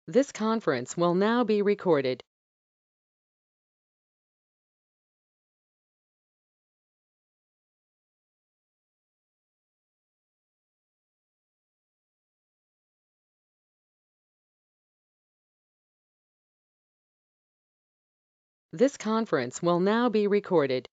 This conference will now be recorded. This conference will now be recorded.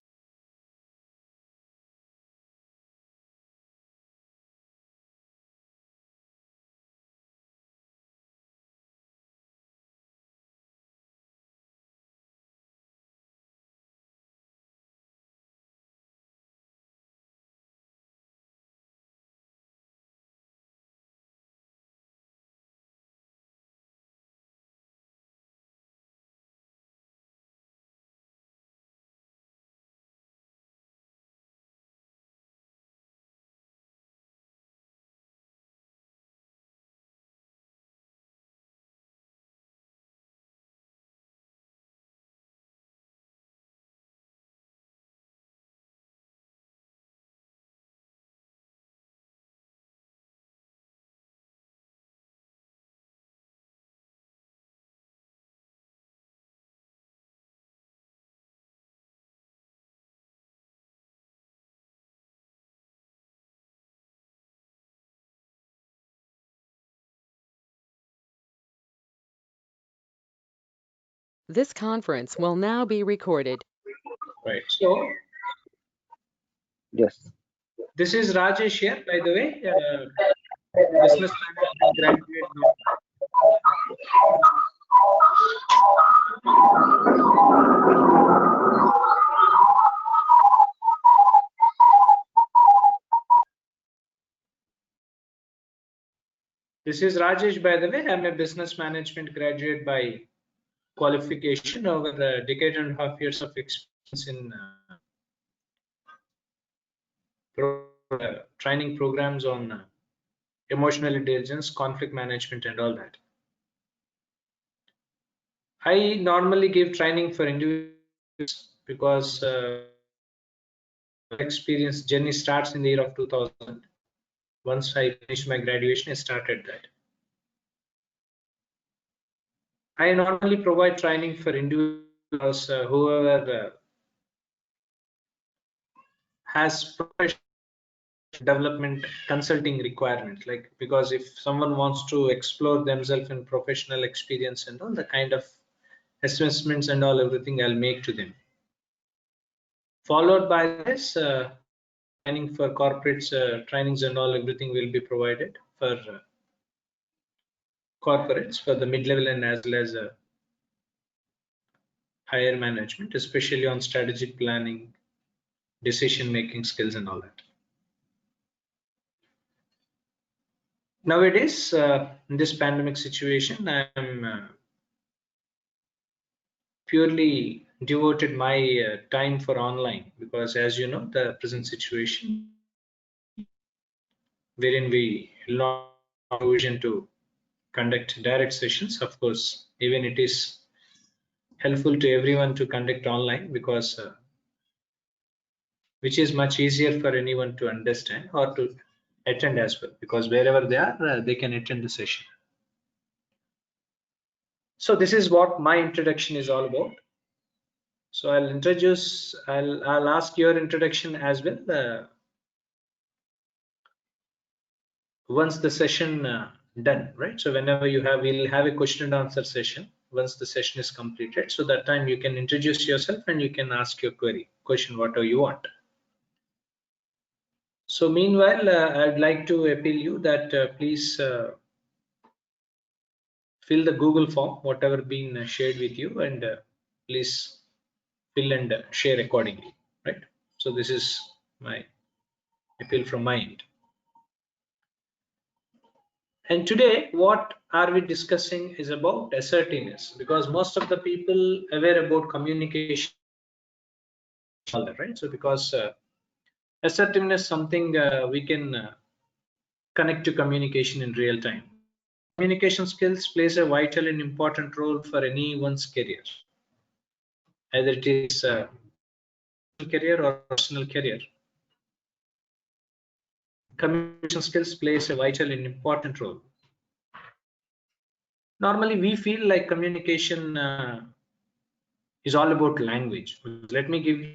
This conference will now be recorded. Right. So, Yes. this is Rajesh here, by the way, business management graduate. This is Rajesh, by the way. I'm a business management graduate by qualification, over a decade and a half years of experience in training programs on emotional intelligence, conflict management, and all that. I normally give training for individuals because experience journey starts in the year of 2000. Once I finished my graduation, I started that. I normally provide training for individuals, whoever has professional development consulting requirements, like, because if someone wants to explore themselves in professional experience and all the kind of assessments and all, everything I'll make to them. Followed by this, training for corporates, trainings and all, everything will be provided for corporates, for the mid-level and as well as higher management, especially on strategic planning, decision making skills and all that. Nowadays, in this pandemic situation, I'm purely devoted my time for online, because as you know, the present situation wherein we launch vision to conduct direct sessions. Of course, even it is helpful to everyone to conduct online, because which is much easier for anyone to understand or to attend as well, because wherever they are, they can attend the session. So this is what my introduction is all about. So I'll ask your introduction as well once the session done, right? So whenever we'll have a question and answer session once the session is completed. So that time you can introduce yourself and you can ask your question, whatever you want. So meanwhile, I'd like to appeal you that please fill the Google form, whatever been shared with you, and please fill and share accordingly, right? So this is my appeal from my end. And today, what are we discussing is about assertiveness, because most of the people aware about communication, all that, right? So because assertiveness something we can connect to communication in real time. Communication skills plays a vital and important role for anyone's career, either it is a career or personal career. Communication skills plays a vital and important role. Normally we feel like communication is all about language. Let me give you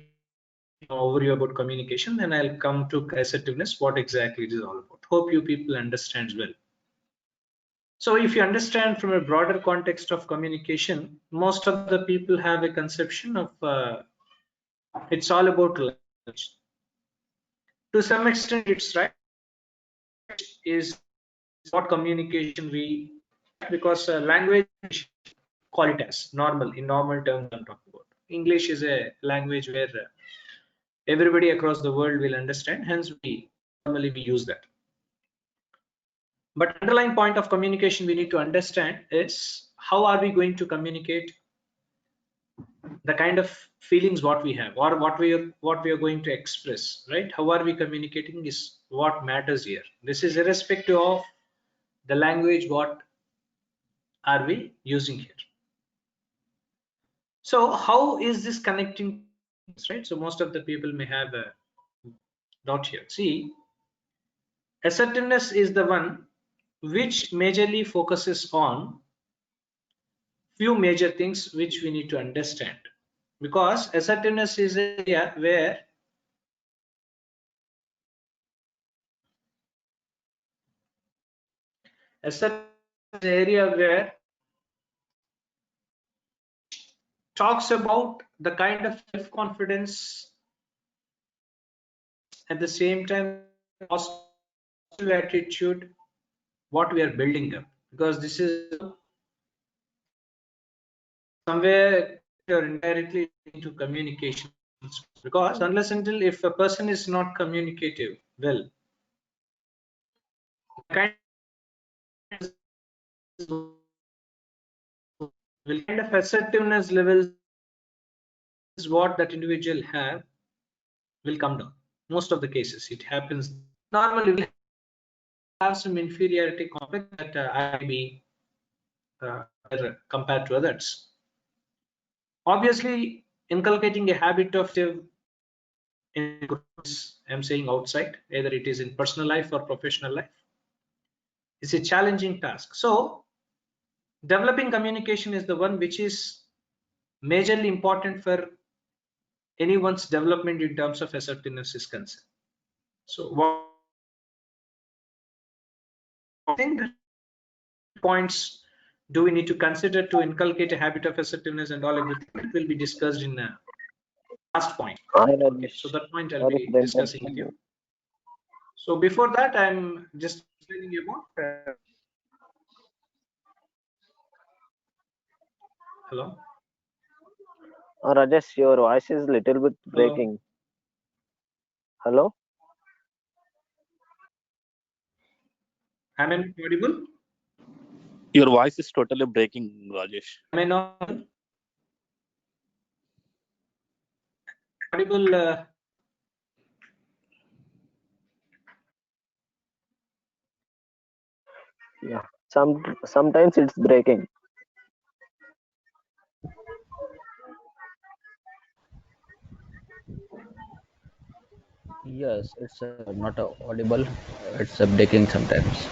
an overview about communication, then I'll come to assertiveness, what exactly it is all about. Hope you people understand well. So if you understand from a broader context of communication, most of the people have a conception of it's all about language. To some extent it's right, is what communication we, because language call it as normal, in normal terms I'm talking about. English is a language where everybody across the world will understand, hence we normally we use that. But underlying point of communication we need to understand is how are we going to communicate the kind of feelings what we have, or what we are going to express, right? How are we communicating is what matters here. This is irrespective of the language what are we using here. So how is this connecting, right? So most of the people may have a doubt here. See, assertiveness is the one which majorly focuses on few major things which we need to understand, because assertiveness is an area where talks about the kind of self-confidence, at the same time positive attitude what we are building up, because this is somewhere or indirectly into communication. Because unless until if a person is not communicative well, kind of assertiveness levels what that individual have will come down. Most of the cases it happens. Normally we have some inferiority complex that I be compared to others. Obviously, inculcating a habit of I'm saying outside, either it is in personal life or professional life, is a challenging task. So developing communication is the one which is majorly important for anyone's development in terms of assertiveness is concerned. So what I think points do we need to consider to inculcate a habit of assertiveness and all everything, it will be discussed in the last point. Hi, Okay, Rajesh. so that point I'll Sorry for be the discussing with interruption. you. So before that, I'm just explaining you about hello. Rajesh, your voice is little bit Hello. breaking. Hello? Am I audible? Your voice is totally breaking, Rajesh. Am I not audible? Yeah. Sometimes it's breaking. Yes, it's not audible. It's breaking sometimes.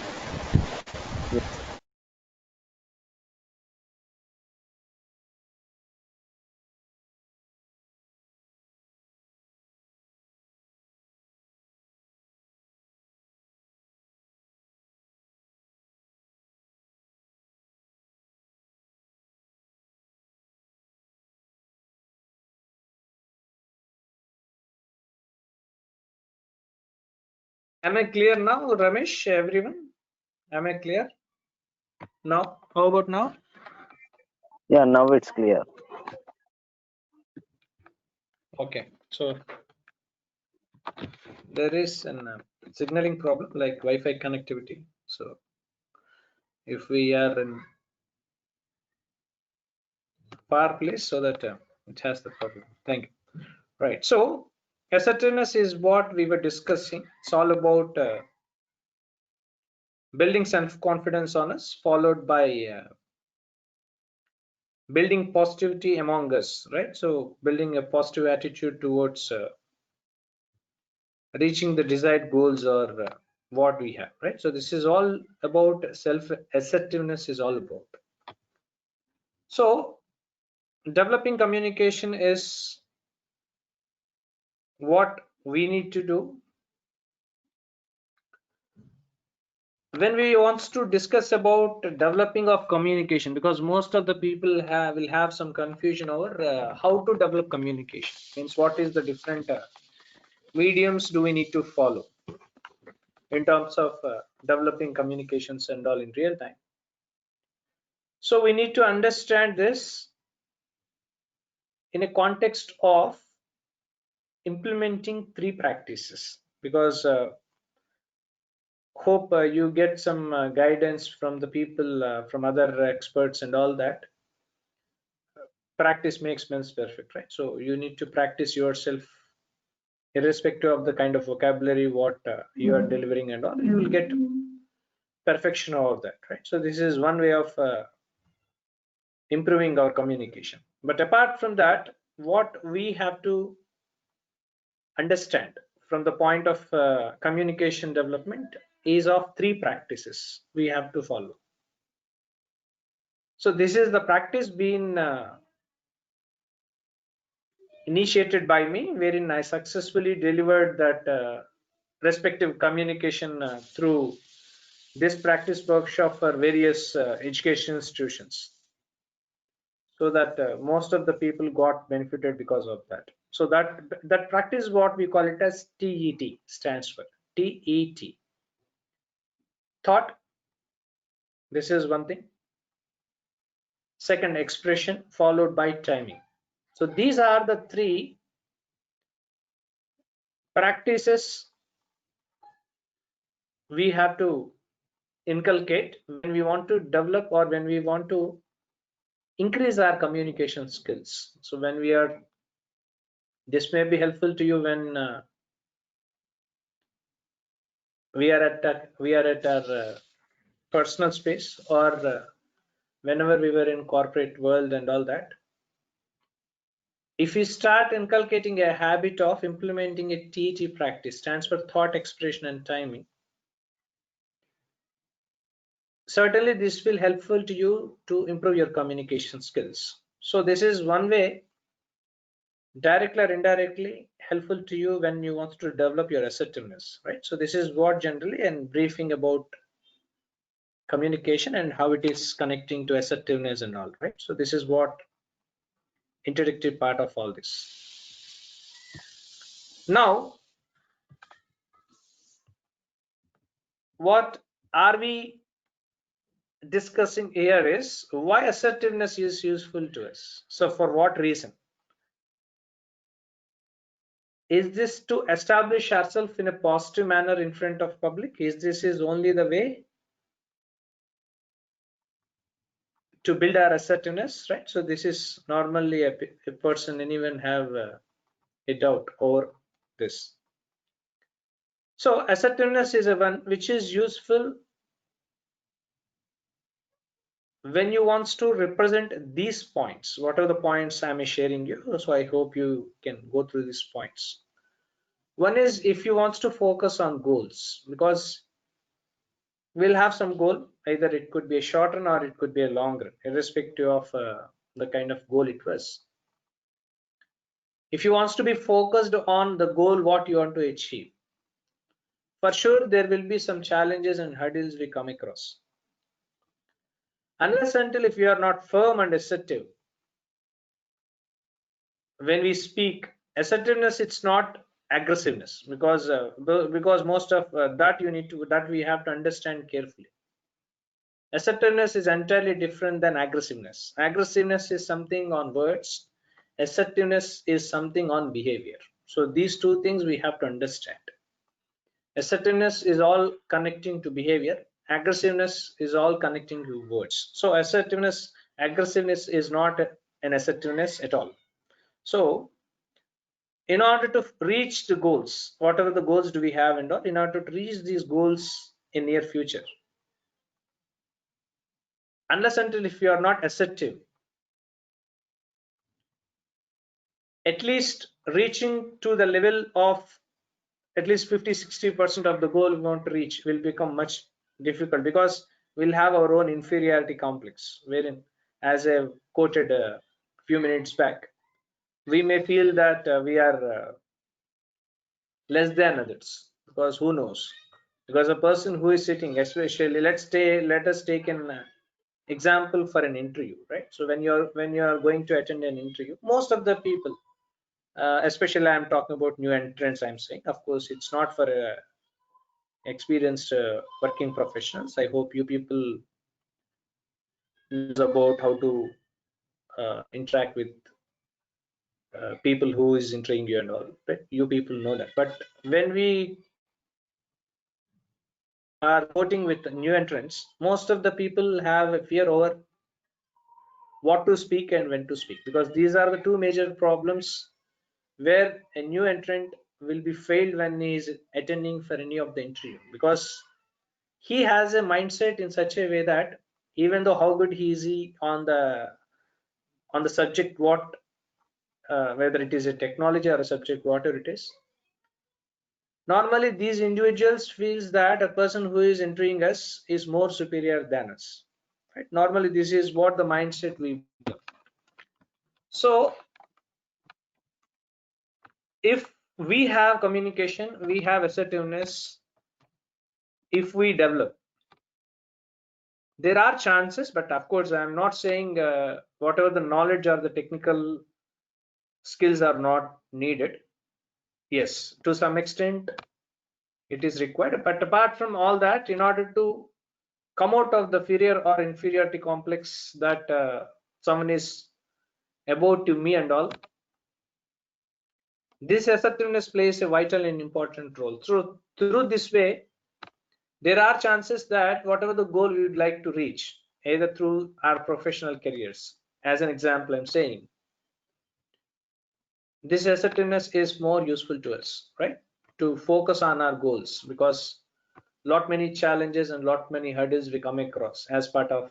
Am I clear now, Ramesh? Everyone, am I clear now? How about now? Yeah, now it's clear. Okay, so there is an signaling problem like Wi-Fi connectivity. So if we are in far place, so that it has the problem. Thank you. Right. So assertiveness is what we were discussing. It's all about building self-confidence on us, followed by building positivity among us, right? So building a positive attitude towards reaching the desired goals or what we have, right? So this is all about self-assertiveness is all about. So developing communication is what we need to do when we want to discuss about developing of communication, because most of the people will have some confusion over how to develop communication. Means what is the different mediums do we need to follow in terms of developing communications and all in real time. So we need to understand this in a context of implementing 3 practices, because hope you get some guidance from the people, from other experts and all that. Practice makes men perfect, right? So you need to practice yourself irrespective of the kind of vocabulary what you are delivering and all. You will get perfection over that, right? So this is one way of improving our communication. But apart from that, what we have to understand from the point of communication development is of 3 practices we have to follow. So this is the practice being initiated by me, wherein I successfully delivered that respective communication through this practice workshop for various education institutions, so that most of the people got benefited because of that. So that practice, what we call it as TET, stands for TET. Thought, this is one thing. Second, expression, followed by timing. So these are the 3 practices we have to inculcate when we want to develop or when we want to increase our communication skills. So when we are, this may be helpful to you when we are at our personal space, or whenever we were in corporate world and all that. If we start inculcating a habit of implementing a TET practice, stands for thought, expression and timing, certainly this will helpful to you to improve your communication skills. So this is one way, directly or indirectly, helpful to you when you want to develop your assertiveness, right? So this is what generally and briefing about communication and how it is connecting to assertiveness and all, right? So this is what introductory part of all this. Now, what are we discussing here is why assertiveness is useful to us. So for what reason? Is this to establish ourselves in a positive manner in front of public? Is this only the way to build our assertiveness, right? So this is normally a person, anyone have a doubt over this. So assertiveness is a one which is useful when you want to represent these points. What are the points I'm sharing you? So I hope you can go through these points. One is if you want to focus on goals, because we'll have some goal, either it could be a short run or it could be a long run, irrespective of the kind of goal it was. If you want to be focused on the goal what you want to achieve, for sure there will be some challenges and hurdles we come across. Unless until if you are not firm and assertive, when we speak assertiveness, it's not aggressiveness, because most of that we have to understand carefully. Assertiveness is entirely different than aggressiveness. Aggressiveness is something on words, assertiveness is something on behavior. So these 2 things we have to understand. Assertiveness is all connecting to behavior, aggressiveness is all connecting to words. So aggressiveness is not an assertiveness at all. So in order to reach the goals, whatever the goals do we have, and in order to reach these goals in near future, unless until if you are not assertive, at least reaching to the level of at least 50-60% of the goal we want to reach will become much difficult, because we'll have our own inferiority complex, wherein as I quoted a few minutes back, we may feel that we are less than others, because who knows, because a person who is sitting, especially let us take an example for an interview, right? So when you're going to attend an interview, most of the people, especially I'm talking about new entrants, I'm saying, of course it's not for experienced working professionals. I hope you people knows about how to interact with people who is interviewing you and all, right? You people know that. But when we are voting with new entrants, most of the people have a fear over what to speak and when to speak, because these are the two major problems where a new entrant will be failed when he is attending for any of the interview, because he has a mindset in such a way that even though how good he is on the subject, what whether it is a technology or a subject, whatever it is, normally these individuals feels that a person who is interviewing us is more superior than us, right? Normally this is what the mindset we build. So if we have communication, we have assertiveness, if we develop, there are chances, but of course I'm not saying whatever the knowledge or the technical skills are not needed. Yes, to some extent it is required, but apart from all that, in order to come out of the inferior or inferiority complex that someone is about to me and all, this assertiveness plays a vital and important role. Through this way, there are chances that whatever the goal we would like to reach, either through our professional careers, as an example I'm saying, this assertiveness is more useful to us, right? To focus on our goals, because lot many challenges and lot many hurdles we come across as part of,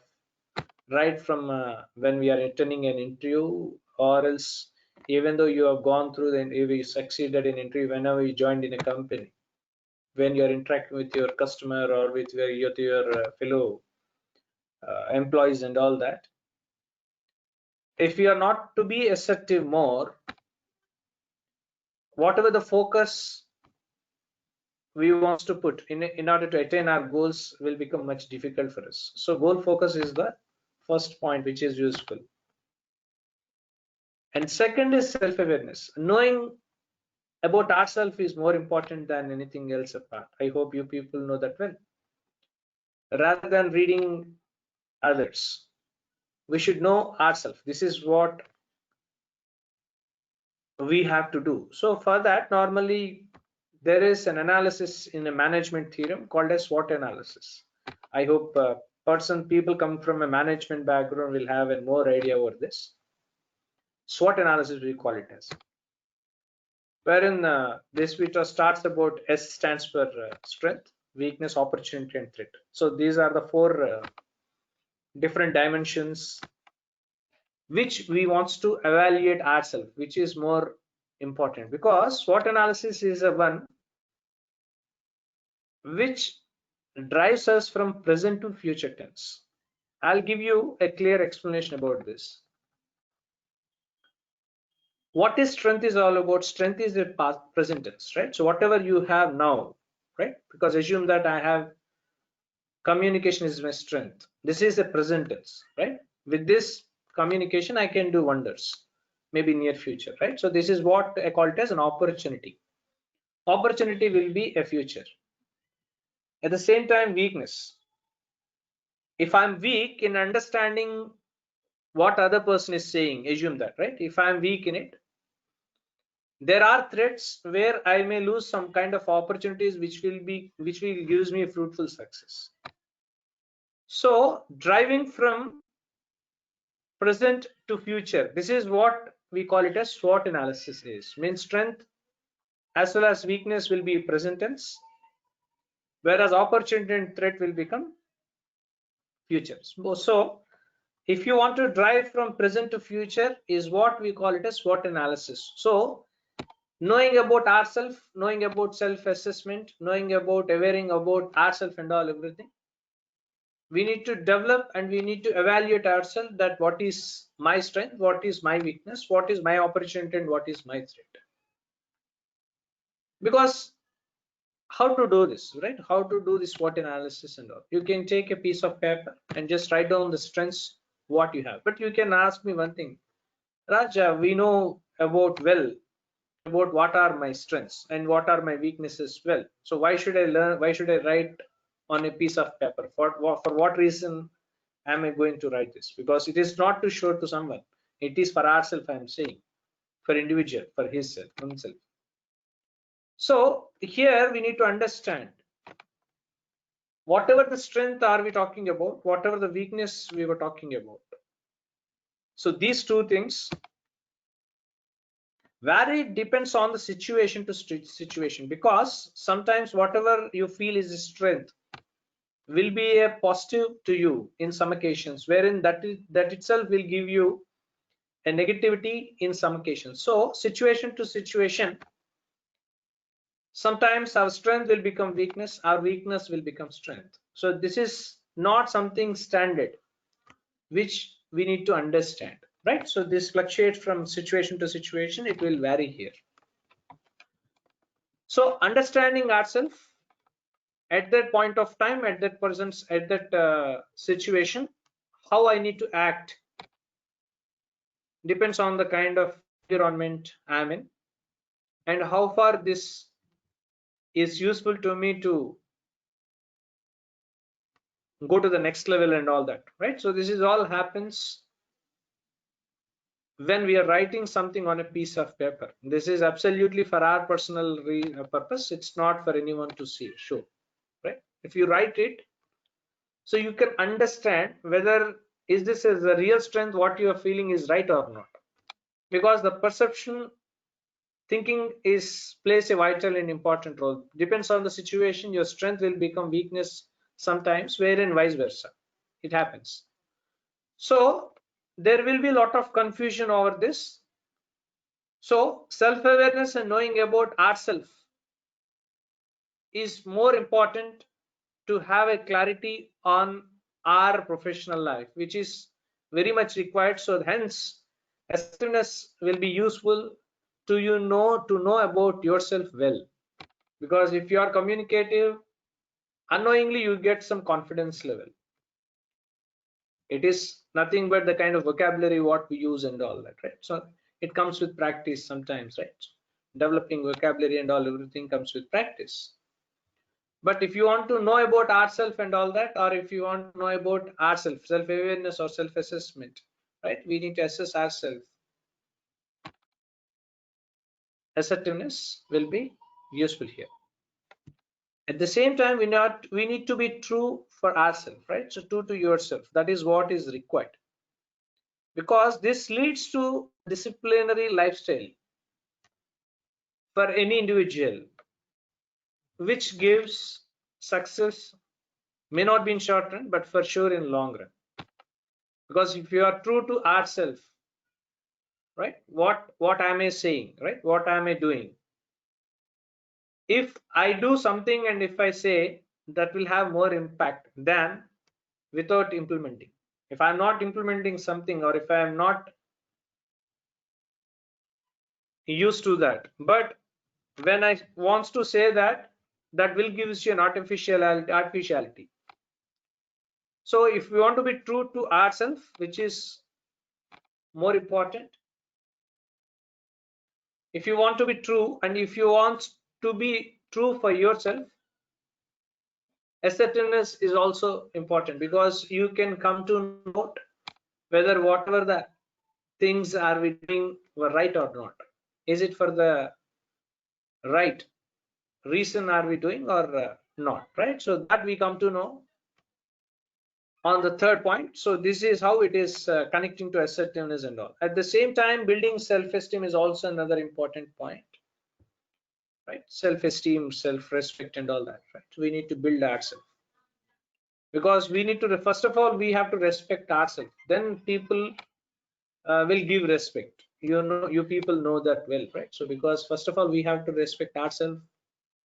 right from when we are attending an interview, or else even though you have gone through the interview, you succeeded in interview, whenever you joined in a company, when you are interacting with your customer or with your fellow employees and all that, if you are not to be assertive more, whatever the focus we want to put in order to attain our goals will become much difficult for us. So goal focus is the first point which is useful. And second is self-awareness. Knowing about ourselves is more important than anything else apart. I hope you people know that well. Rather than reading others, we should know ourselves. This is what we have to do. So for that, normally there is an analysis in a management theorem called as SWOT analysis. I hope people come from a management background will have a more idea over this. SWOT analysis we call it as, wherein this which starts about S stands for strength, weakness, opportunity, and threat. So these are the four different dimensions which we want to evaluate ourselves, which is more important, because SWOT analysis is a one which drives us from present to future tense. I'll give you a clear explanation about this. What is strength is all about? Strength is the past present tense, right? So whatever you have now, right? Because assume that I have communication is my strength. This is the present tense, right? With this communication, I can do wonders, maybe near future, right? So this is what I call it as an opportunity. Opportunity will be a future. At the same time, weakness. If I'm weak in understanding what other person is saying, assume that, right? If I'm weak in it, there are threats where I may lose some kind of opportunities which will gives me a fruitful success. So driving from present to future, this is what we call it as SWOT analysis is. Means strength as well as weakness will be present tense, whereas opportunity and threat will become future. So if you want to drive from present to future is what we call it as SWOT analysis. So knowing about ourselves, knowing about self-assessment, knowing about awareing about ourselves and all everything we need to develop and we need to evaluate ourselves that what is my strength, what is my weakness, what is my opportunity, and what is my threat. Because how to do this, right? How to do this SWOT analysis and all. You can take a piece of paper and just write down the strengths, what you have. But you can ask me one thing, Raja, we know about what are my strengths and what are my weaknesses well. So why should I learn? Why should I write on a piece of paper? For what reason am I going to write this? Because it is not to show to someone. It is for ourselves, I am saying, for individual, for himself. So here we need to understand whatever the strength are we talking about, whatever the weakness we were talking about. So these two things vary, depends on the situation to situation, because sometimes whatever you feel is a strength will be a positive to you in some occasions, wherein that itself will give you a negativity in some occasions. So situation to situation, sometimes our strength will become weakness, our weakness will become strength. So this is not something standard which we need to understand, right? So this fluctuates from situation to situation, it will vary here. So understanding ourselves at that point of time, at that person's, at that situation, how I need to act depends on the kind of environment I'm in and how far this is useful to me to go to the next level and all that, right? So this is all happens when we are writing something on a piece of paper. This is absolutely for our personal purpose. It's not for anyone to see, show, right? If you write it, so you can understand whether is this is a real strength, what you are feeling is right or not. Because the perception thinking plays a vital and important role. Depends on the situation, your strength will become weakness sometimes, wherein vice versa. It happens. So there will be a lot of confusion over this. So self-awareness and knowing about ourselves is more important to have a clarity on our professional life, which is very much required. So hence assertiveness will be useful to know about yourself well, because if you are communicative, unknowingly you get some confidence level. It is nothing but the kind of vocabulary what we use and all that, right? So it comes with practice sometimes, right? Developing vocabulary and all, everything comes with practice. But if you want to know about ourselves and all that, or if you want to know about ourselves, self-awareness or self-assessment, right? We need to assess ourselves. Assertiveness will be useful here. At the same time, we need to be true for ourselves, right? So true to yourself. That is what is required, because this leads to disciplinary lifestyle for any individual, which gives success, may not be in short run, but for sure in long run. Because if you are true to ourselves, right, what am I saying, right, what am I doing? If I do something and if I say, that will have more impact than without implementing. If I'm not implementing something, or if I am not used to that, but when I wants to say that, that will gives you an artificiality. So if we want to be true to ourselves, which is more important, if you want to be true and if you want to be true for yourself, assertiveness is also important, because you can come to note whether whatever the things are we doing were right or not. Is it for the right reason are we doing or not, right? So that we come to know on the third point. So this is how it is connecting to assertiveness and all. At the same time, building self-esteem is also another important point, right? Self-esteem, self-respect and all that, right? We need to build ourselves, because we need to, first of all, we have to respect ourselves, then people will give respect. You people know that well, right? So because first of all we have to respect ourselves,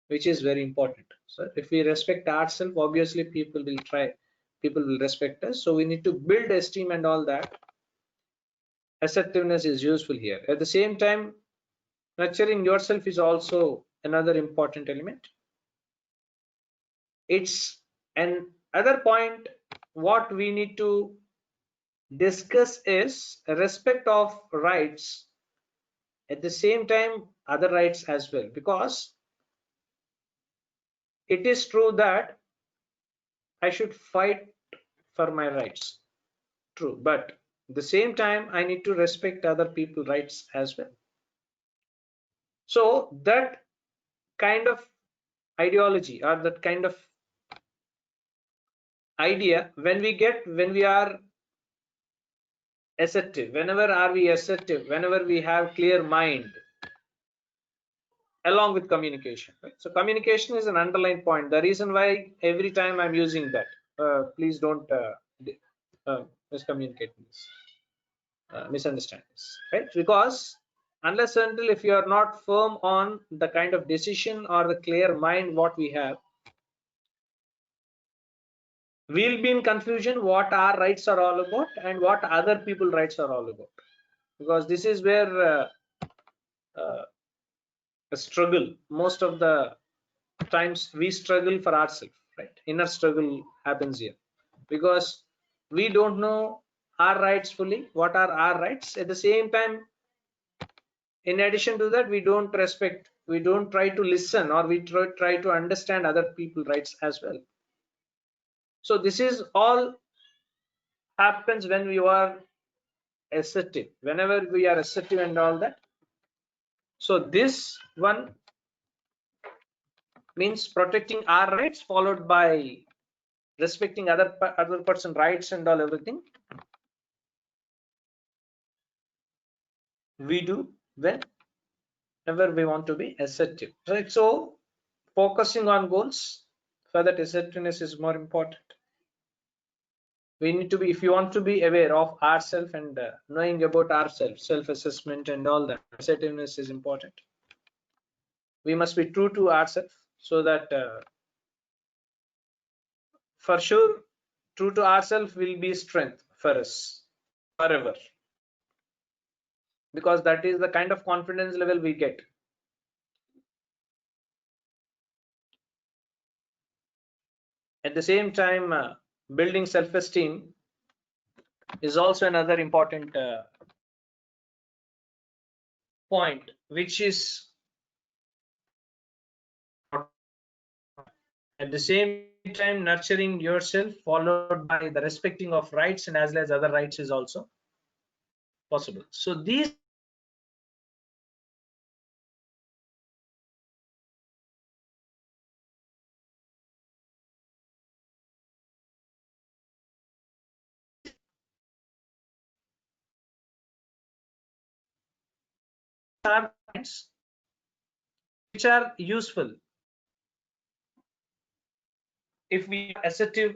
which is very important. So if we respect ourselves, obviously people people will respect us. So we need to build esteem and all that. Assertiveness is useful here. At the same time, nurturing yourself is also another important element. It's an other point what we need to discuss is respect of rights, at the same time other rights as well, because it is true that I should fight for my rights, true, but at the same time I need to respect other people's rights as well. So that kind of ideology or that kind of idea, when we are assertive, whenever are we assertive, whenever we have clear mind along with communication, right? So communication is an underlying point. The reason why every time I'm using that, please don't miscommunicate this, misunderstand this, right? Because unless until if you are not firm on the kind of decision or the clear mind what we have, we'll be in confusion what our rights are all about and what other people's rights are all about, because this is where a struggle, most of the times we struggle for ourselves, right? Inner struggle happens here because we don't know our rights fully, what are our rights. At the same time, in addition to that, we don't respect, we don't try to listen, or we try to understand other people's rights as well. So this is all happens when we are assertive, whenever we are assertive and all that. So this one means protecting our rights, followed by respecting other person rights and all, everything we do whenever we want to be assertive, right? So focusing on goals for that assertiveness is more important. We need to be, if you want to be aware of ourselves and knowing about ourselves, self-assessment and all that, assertiveness is important. We must be true to ourselves, so that for sure true to ourselves will be strength for us forever, because that is the kind of confidence level we get. At the same time, building self-esteem is also another important point, which is at the same time nurturing yourself, followed by the respecting of rights and as well as other rights is also possible. So these are points which are useful if we are assertive.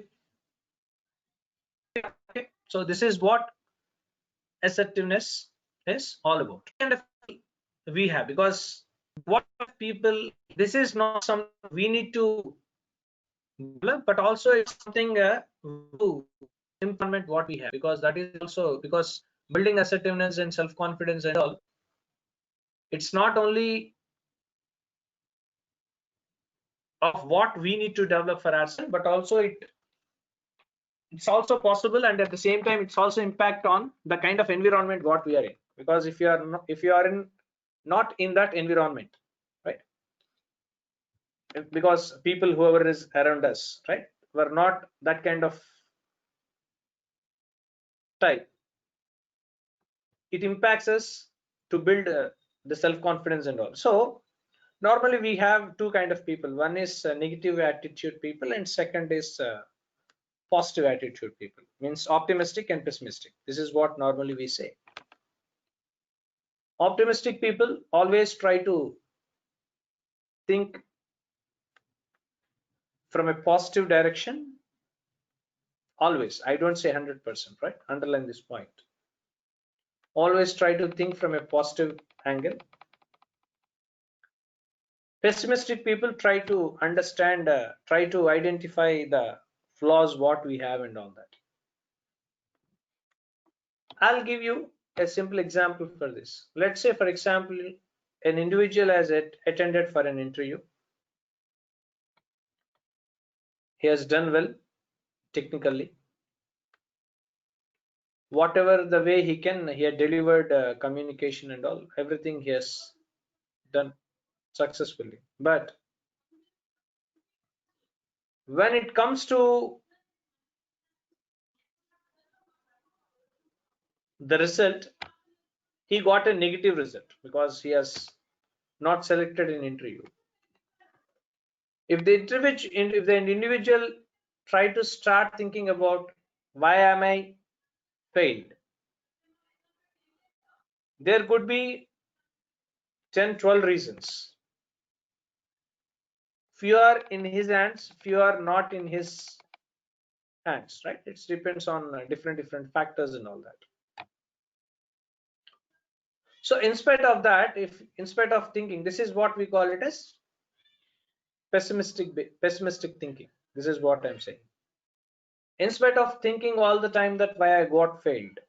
So this is what assertiveness is all about. And we have, because what people, this is not something we need to develop, but also it's something to implement what we have, because that is also, because building assertiveness and self-confidence and all, it's not only of what we need to develop for ourselves, but also it's also possible, and at the same time it's also impact on the kind of environment what we are in, because if you are not in that environment, right, because people whoever is around us, right, were not that kind of type, it impacts us to build the self-confidence and all. So normally we have two kind of people, one is negative attitude people and second is positive attitude people, means optimistic and pessimistic. This is what normally we say. Optimistic people always try to think from a positive direction, always. I don't say 100%, right? Underline this point. Always try to think from a positive angle. Pessimistic people try to understand, try to identify the flaws what we have and all that. I'll give you a simple example for this. Let's say, for example, an individual has attended for an interview. He has done well technically. Whatever the way he can, he had delivered communication and all, everything he has done successfully. But when it comes to the result, he got a negative result because he has not selected an interview. If the individual try to start thinking about why am I failed, there could be 10-12 reasons. Few are in his hands, few are not in his hands, right? It depends on different factors and all that. So in spite of that, if in spite of thinking, this is what we call it as pessimistic thinking. This is what I'm saying. In spite of thinking all the time that why I got failed,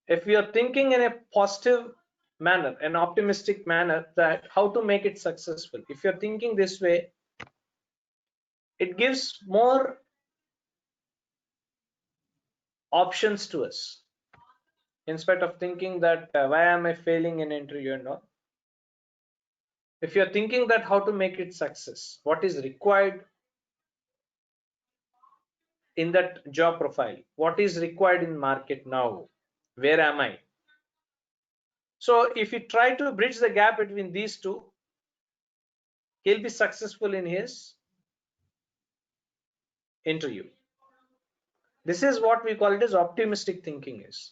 if we are thinking in a positive manner, an optimistic manner, that how to make it successful, if you're thinking this way, it gives more options to us. In spite of thinking that why am I failing in interview and all, if you're thinking that how to make it success, what is required in that job profile, what is required in market now, where am I? So if you try to bridge the gap between these two, he'll be successful in his interview. This is what we call it as optimistic thinking is.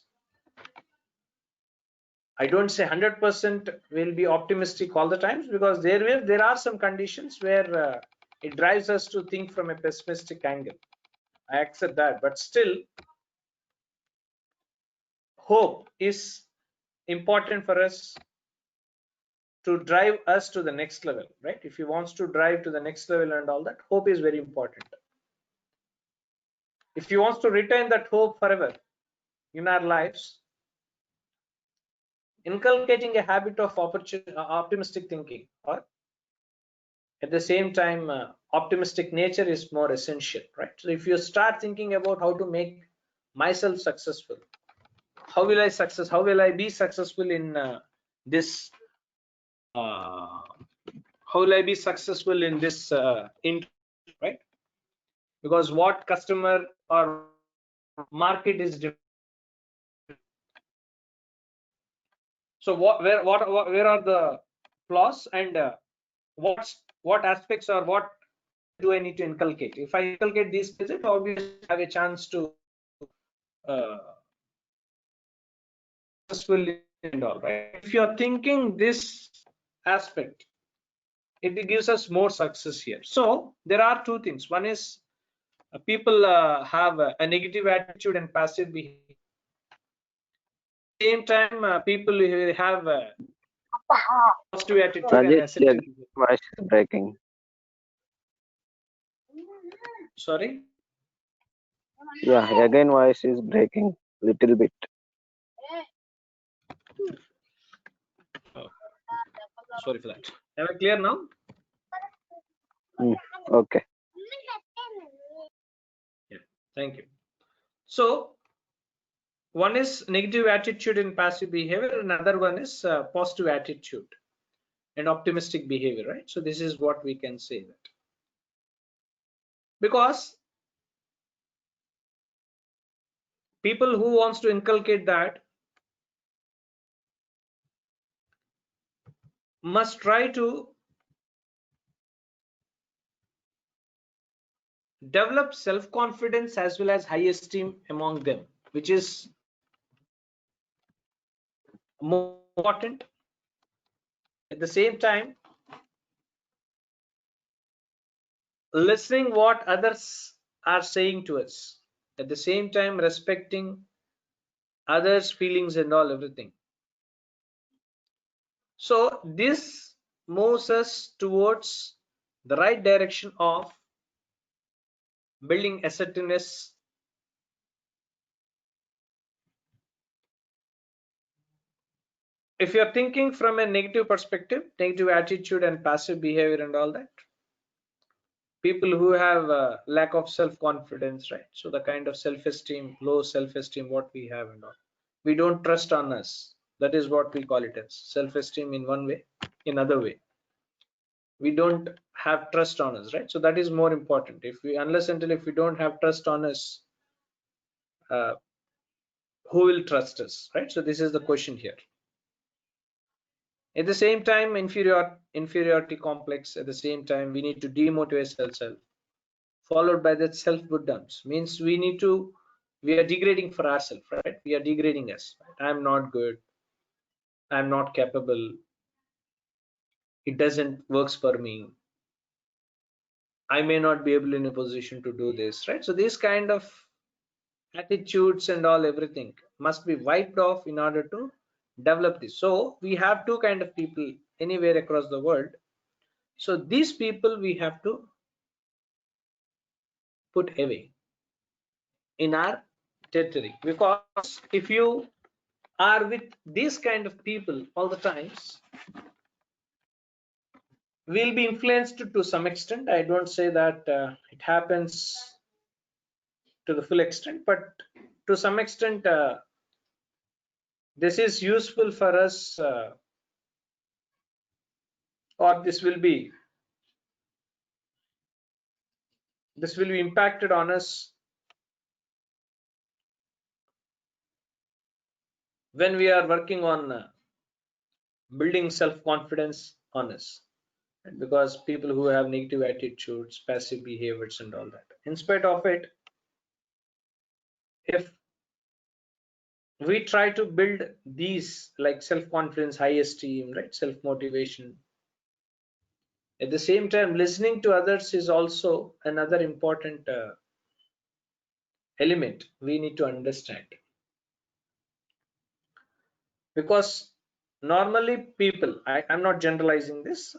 I don't say 100% will be optimistic all the times, because there are some conditions where it drives us to think from a pessimistic angle. I accept that, but still hope is important for us to drive us to the next level, right? If he wants to drive to the next level and all that, hope is very important. If he wants to retain that hope forever in our lives, inculcating a habit of optimistic thinking, or at the same time optimistic nature is more essential, right? So if you start thinking about how to make myself successful, how will I be successful in this how will I be successful in this right? Because what customer or market is different. So where are the flaws, and what aspects or what do I need to inculcate? If I inculcate these skills, it obviously have a chance to successful and all, right? If you are thinking this aspect, it gives us more success here. So there are two things. One is people have a negative attitude and passive behavior. At the same time, people who have positive attitude and Rajesh, assertive your behavior. voice is breaking. Sorry. Yeah, again voice is breaking little bit. Sorry for that. Am I clear now? Okay. Yeah, thank you. So one is negative attitude and passive behavior, another one is positive attitude and optimistic behavior, right? So this is what we can say that, because people who wants to inculcate that must try to develop self-confidence as well as high esteem among them, which is more important. At the same time, listening what others are saying to us, at the same time respecting others' feelings and all, everything. So this moves us towards the right direction of building assertiveness. If you're thinking from a negative perspective, negative attitude and passive behavior and all that, people who have lack of self-confidence, right? So the kind of self-esteem, low self-esteem what we have and all, we don't trust on us. That is what we call it as self-esteem in one way. In other way, we don't have trust on us, right? So that is more important. If we, unless until if we don't have trust on us, uh, who will trust us, right? So this is the question here. At the same time, inferiority complex. At the same time, we need to demotivate ourselves, followed by that self-put-downs. Means we are degrading for ourselves, right? We are degrading us. Right? I'm not good. I'm not capable. It doesn't works for me. I may not be able in a position to do this, right? So these kind of attitudes and all, everything must be wiped off in order to develop this. So we have two kind of people anywhere across the world. So these people we have to put away in our territory, because if you are with these kind of people all the times, will be influenced to some extent. I don't say that it happens to the full extent, but to some extent this is useful for us, or this will be impacted on us when we are working on building self-confidence on us. And because people who have negative attitudes, passive behaviors and all that, in spite of it, if we try to build these like self-confidence, high esteem, right, self-motivation, at the same time listening to others is also another important element we need to understand. Because normally people, I'm not generalizing this,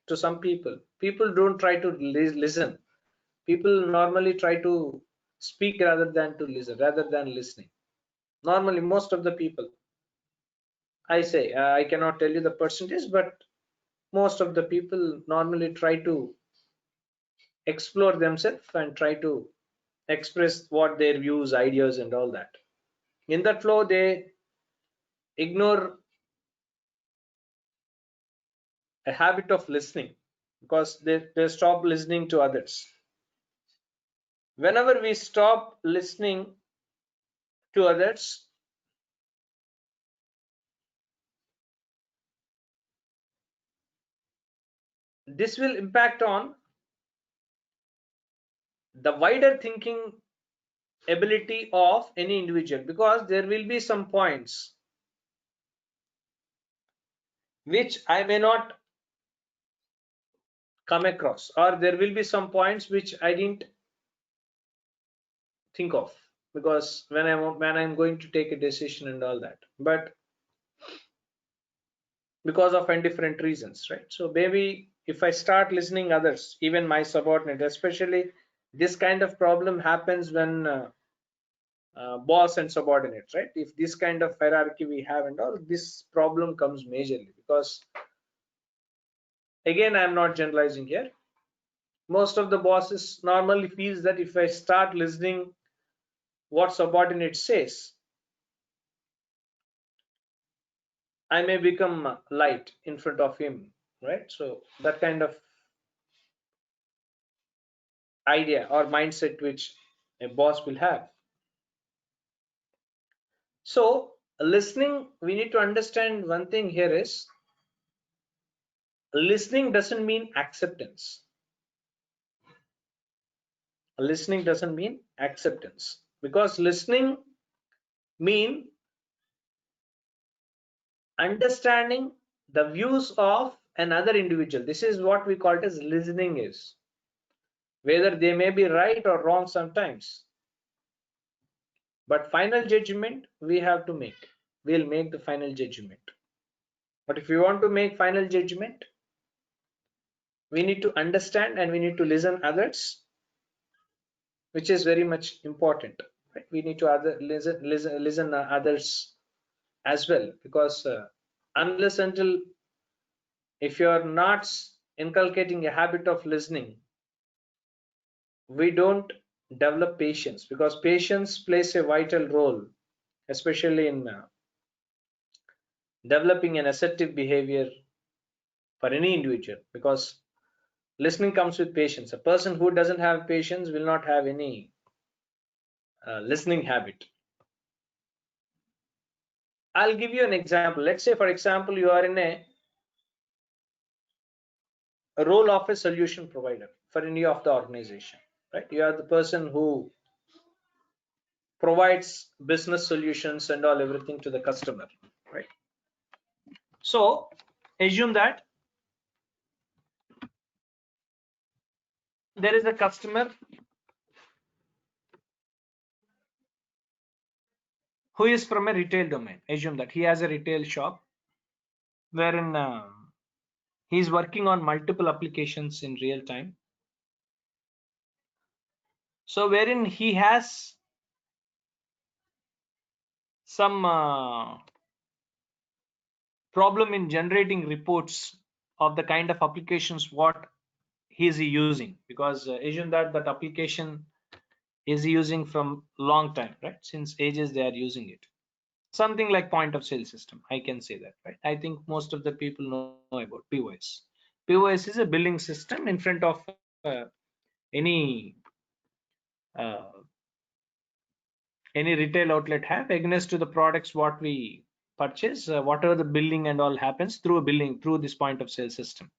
to some people don't try to listen. People normally try to speak rather than to listen, rather than listening. Normally most of the people, I say, I cannot tell you the percentage, but most of the people normally try to explore themselves and try to express what their views, ideas and all that. In that flow they ignore a habit of listening, because they stop listening to others. Whenever we stop listening to others, this will impact on the wider thinking ability of any individual, because there will be some points which I may not come across, or there will be some points which I didn't think of, because when I'm going to take a decision and all that, but because of different reasons, right? So maybe if I start listening others, even my subordinate, especially this kind of problem happens when boss and subordinates, right? If this kind of hierarchy we have and all, this problem comes majorly, because again I'm not generalizing here. Most of the bosses normally feels that if I start listening what subordinate says, I may become light in front of him, right? So that kind of idea or mindset which a boss will have. So listening, we need to understand one thing here is, listening doesn't mean acceptance. Listening doesn't mean acceptance, because listening mean understanding the views of another individual. This is what we call it as listening is, whether they may be right or wrong sometimes, but final judgment we have to make. We'll make the final judgment. But if we want to make final judgment, we need to understand and we need to listen others, which is very much important, right? We need to listen others as well, because unless until if you are not inculcating a habit of listening, we don't develop patience, because patience plays a vital role, especially in developing an assertive behavior for any individual, because listening comes with patience. A person who doesn't have patience will not have any listening habit. I'll give you an example. Let's say, for example, you are in a role of a solution provider for any of the organization, right? You are the person who provides business solutions and all everything to the customer, right? So assume that there is a customer who is from a retail domain. Assume that he has a retail shop wherein he's working on multiple applications in real time. So wherein he has some problem in generating reports of the kind of applications what he is using, because assume that that application is using from long time, right? Since ages they are using it. Something like point of sale system, I can say that, right? I think most of the people know about POS. POS is a billing system in front of any uh, any retail outlet have against to the products what we purchase, whatever the billing and all happens through billing through this point of sale system.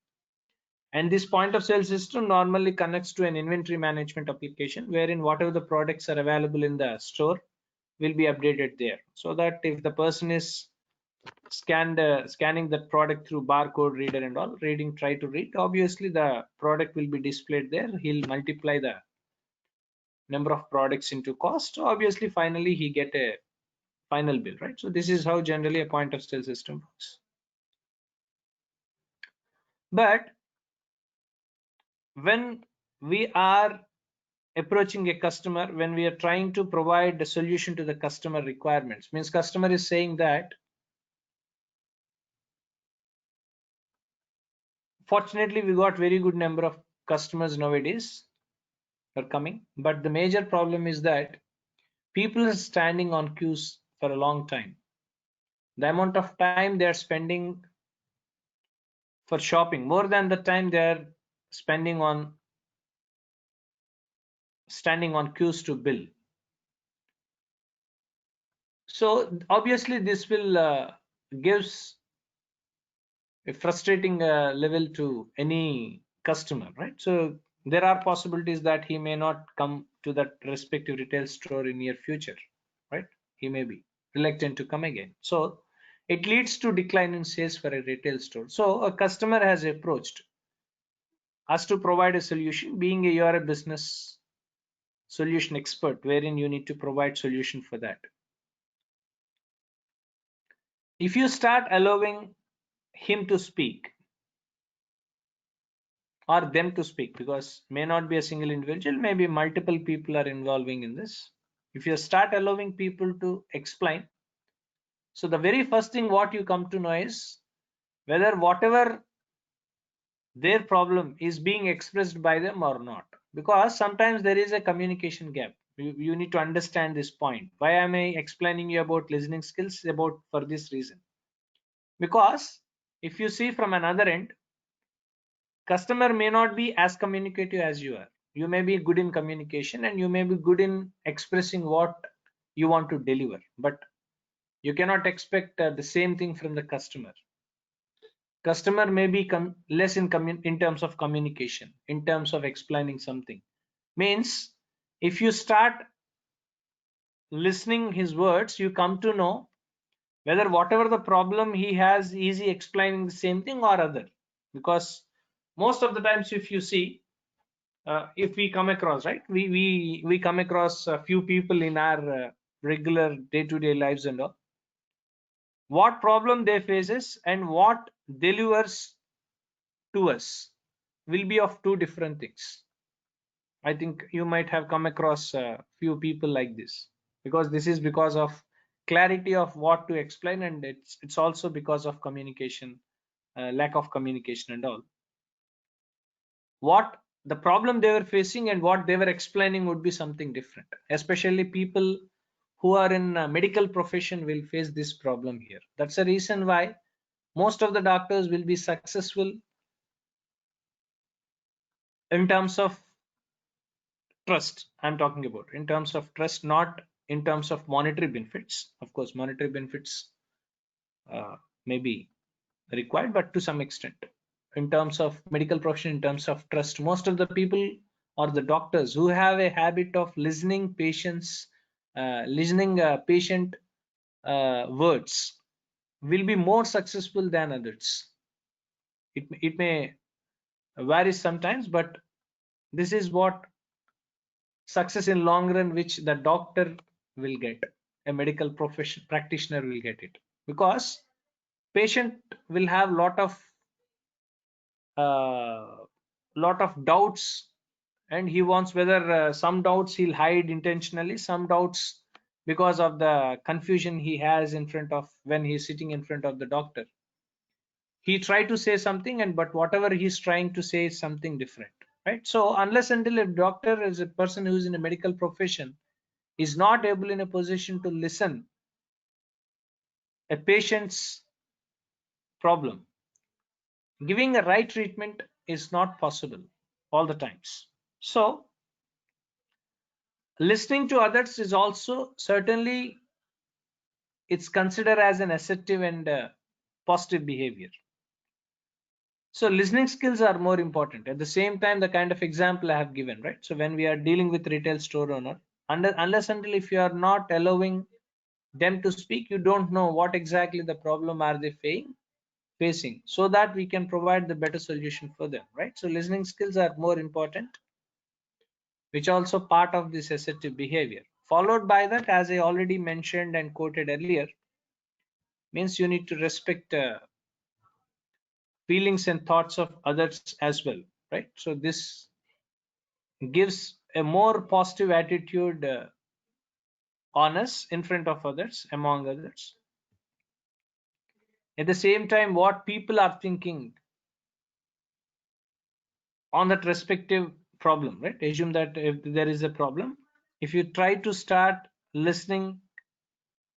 And this point of sale system normally connects to an inventory management application wherein whatever the products are available in the store will be updated there, so that if the person is scanning that product through barcode reader and all, try to read, obviously the product will be displayed there. He'll multiply the number of products into cost, obviously finally he get a final bill, right? So this is how generally a point of sale system works. But when we are approaching a customer, when we are trying to provide a solution to the customer requirements, means customer is saying that fortunately we got very good number of customers nowadays are coming, but the major problem is that people are standing on queues for a long time. The amount of time they are spending for shopping more than the time they are spending on standing on queues to bill. So obviously this will gives a frustrating level to any customer, right? So there are possibilities that he may not come to that respective retail store in near future, right? He may be reluctant to come again. So it leads to decline in sales for a retail store. So a customer has approached us to provide a solution, being you are a business solution expert, wherein you need to provide solution for that. If you start allowing him to speak or them to speak, because may not be a single individual, maybe multiple people are involving in this. If you start allowing people to explain, so the very first thing what you come to know is whether whatever their problem is being expressed by them or not, because sometimes there is a communication gap. You need to understand this point. Why am I explaining you about listening skills? About for this reason, because if you see from another end, customer may not be as communicative as you are. You may be good in communication and you may be good in expressing what you want to deliver, but you cannot expect the same thing from the customer. Customer may be less in terms of communication, in terms of explaining something. Means if you start listening his words, you come to know whether whatever the problem he has, is he explaining the same thing or other. Because most of the times if you see, if we come across, right, we come across a few people in our regular day-to-day lives and all, what problem they faces and what delivers to us will be of two different things. I think you might have come across a few people like this, because this is because of clarity of what to explain, and it's also because of communication, lack of communication and all. What the problem they were facing and what they were explaining would be something different. Especially people who are in medical profession will face this problem here. That's the reason why most of the doctors will be successful in terms of trust. I'm talking about in terms of trust, not in terms of monetary benefits. Of course, monetary benefits may be required, but to some extent. In terms of medical profession, in terms of trust, most of the people or the doctors who have a habit of listening patient words will be more successful than others. It may vary sometimes, but this is what success in long run which the doctor will get, a medical profession practitioner will get it, because patient will have lot of doubts, and he wants whether some doubts he'll hide intentionally, some doubts because of the confusion he has in front of when he's sitting in front of the doctor. He tried to say something, and but whatever he's trying to say is something different, right? So unless until a doctor is a person who is in a medical profession is not able in a position to listen a patient's problem, giving a right treatment is not possible all the times. So listening to others is also certainly, it's considered as an assertive and positive behavior. So listening skills are more important. At the same time, the kind of example I have given, right? So when we are dealing with retail store owner, unless until if you are not allowing them to speak, you don't know what exactly the problem are they facing, so that we can provide the better solution for them, right? So listening skills are more important, which also part of this assertive behavior. Followed by that, as I already mentioned and quoted earlier, means you need to respect feelings and thoughts of others as well, right? So this gives a more positive attitude on us in front of others, among others. At the same time, what people are thinking on that respective problem, right? Assume that if there is a problem, if you try to start listening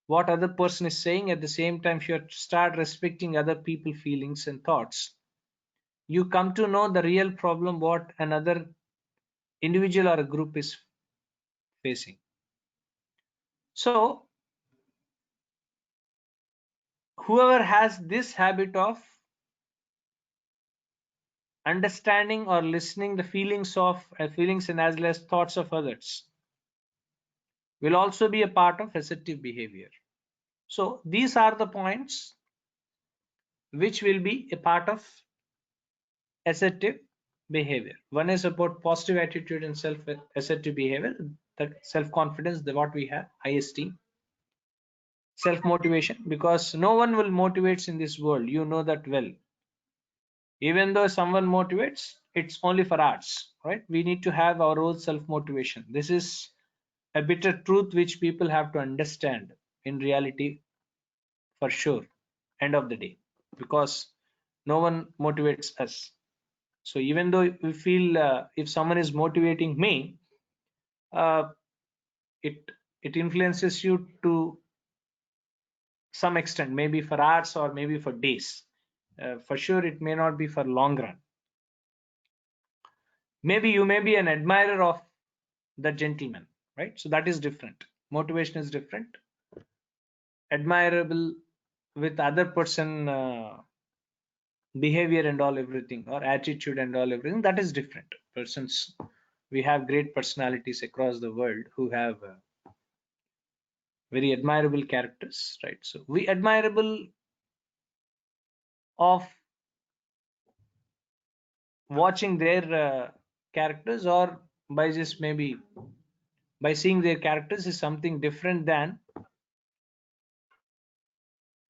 what other person is saying, at the same time if you start respecting other people feelings and thoughts, you come to know the real problem what another individual or a group is facing. So whoever has this habit of understanding or listening the feelings and as well as thoughts of others will also be a part of assertive behavior. So these are the points which will be a part of assertive behavior. One is about positive attitude and self assertive behavior, that self confidence, the what we have, high esteem, self motivation, because no one will motivates in this world, you know that well. Even though someone motivates, it's only for arts, right? We need to have our own self motivation. This is a bitter truth which people have to understand in reality, for sure, end of the day, because no one motivates us. So even though we feel if someone is motivating me, uh, it influences you to some extent, maybe for hours or maybe for days. For sure, it may not be for long run. Maybe you may be an admirer of the gentleman, right? So that is different. Motivation is different. Admirable with other person behavior and all everything, or attitude and all everything, that is different. Persons, we have great personalities across the world who have very admirable characters, right? So we admirable of watching their characters, or by just maybe by seeing their characters is something different than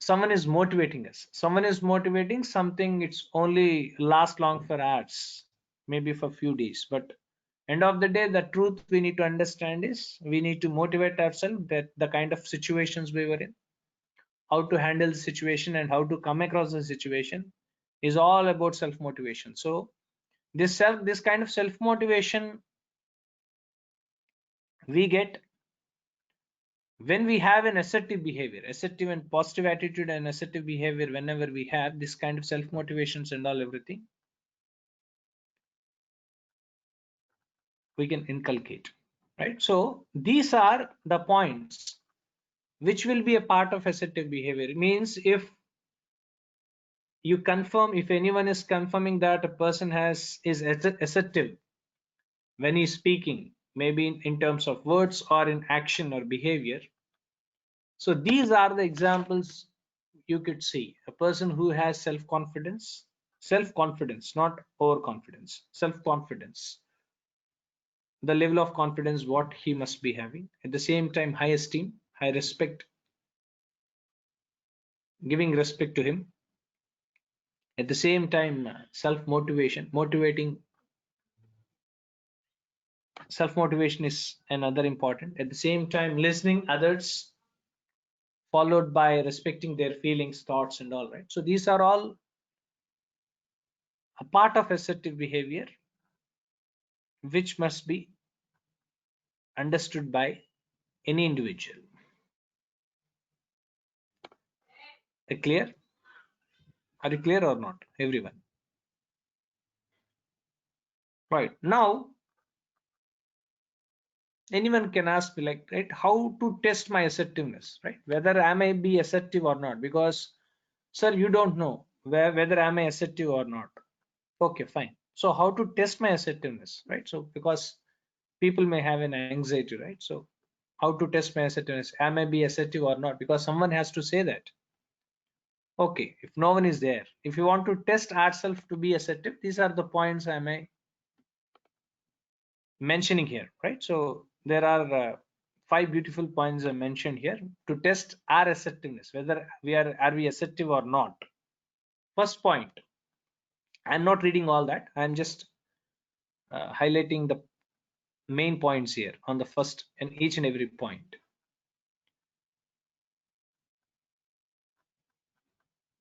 someone is motivating us. Someone is motivating something, it's only last long for hours, maybe for few days, but End of the day, the truth we need to understand is we need to motivate ourselves that the kind of situations we were in, how to handle the situation and how to come across the situation is all about self-motivation. So this kind of self-motivation we get when we have an assertive behavior, assertive and positive attitude and assertive behavior. Whenever we have this kind of self-motivations and all everything, we can inculcate, right? So these are the points which will be a part of assertive behavior. It means if you confirm, if anyone is confirming that a person is assertive when he's speaking, maybe in terms of words or in action or behavior. So these are the examples you could see. A person who has self-confidence, not overconfidence, self-confidence, the level of confidence what he must be having. At the same time, high esteem, high respect, giving respect to him. At the same time, self-motivation, self-motivation is another important. At the same time, listening others, followed by respecting their feelings, thoughts, and all, right? So these are all a part of assertive behavior, which must be understood by any individual. Clear? Are you clear or not, everyone? Right. Now, anyone can ask me, like, right, how to test my assertiveness, right? Whether I may be assertive or not, because, sir, you don't know whether I am assertive or not. Okay, fine. So how to test my assertiveness, right? So because people may have an anxiety, right? So how to test my assertiveness? Am I be assertive or not? Because someone has to say that. Okay, if no one is there, if you want to test ourselves to be assertive, these are the points I am mentioning here, right? So there are 5 beautiful points I mentioned here to test our assertiveness, whether are we assertive or not. First point, I'm not reading all that. I'm just highlighting the main points here on the first and each and every point.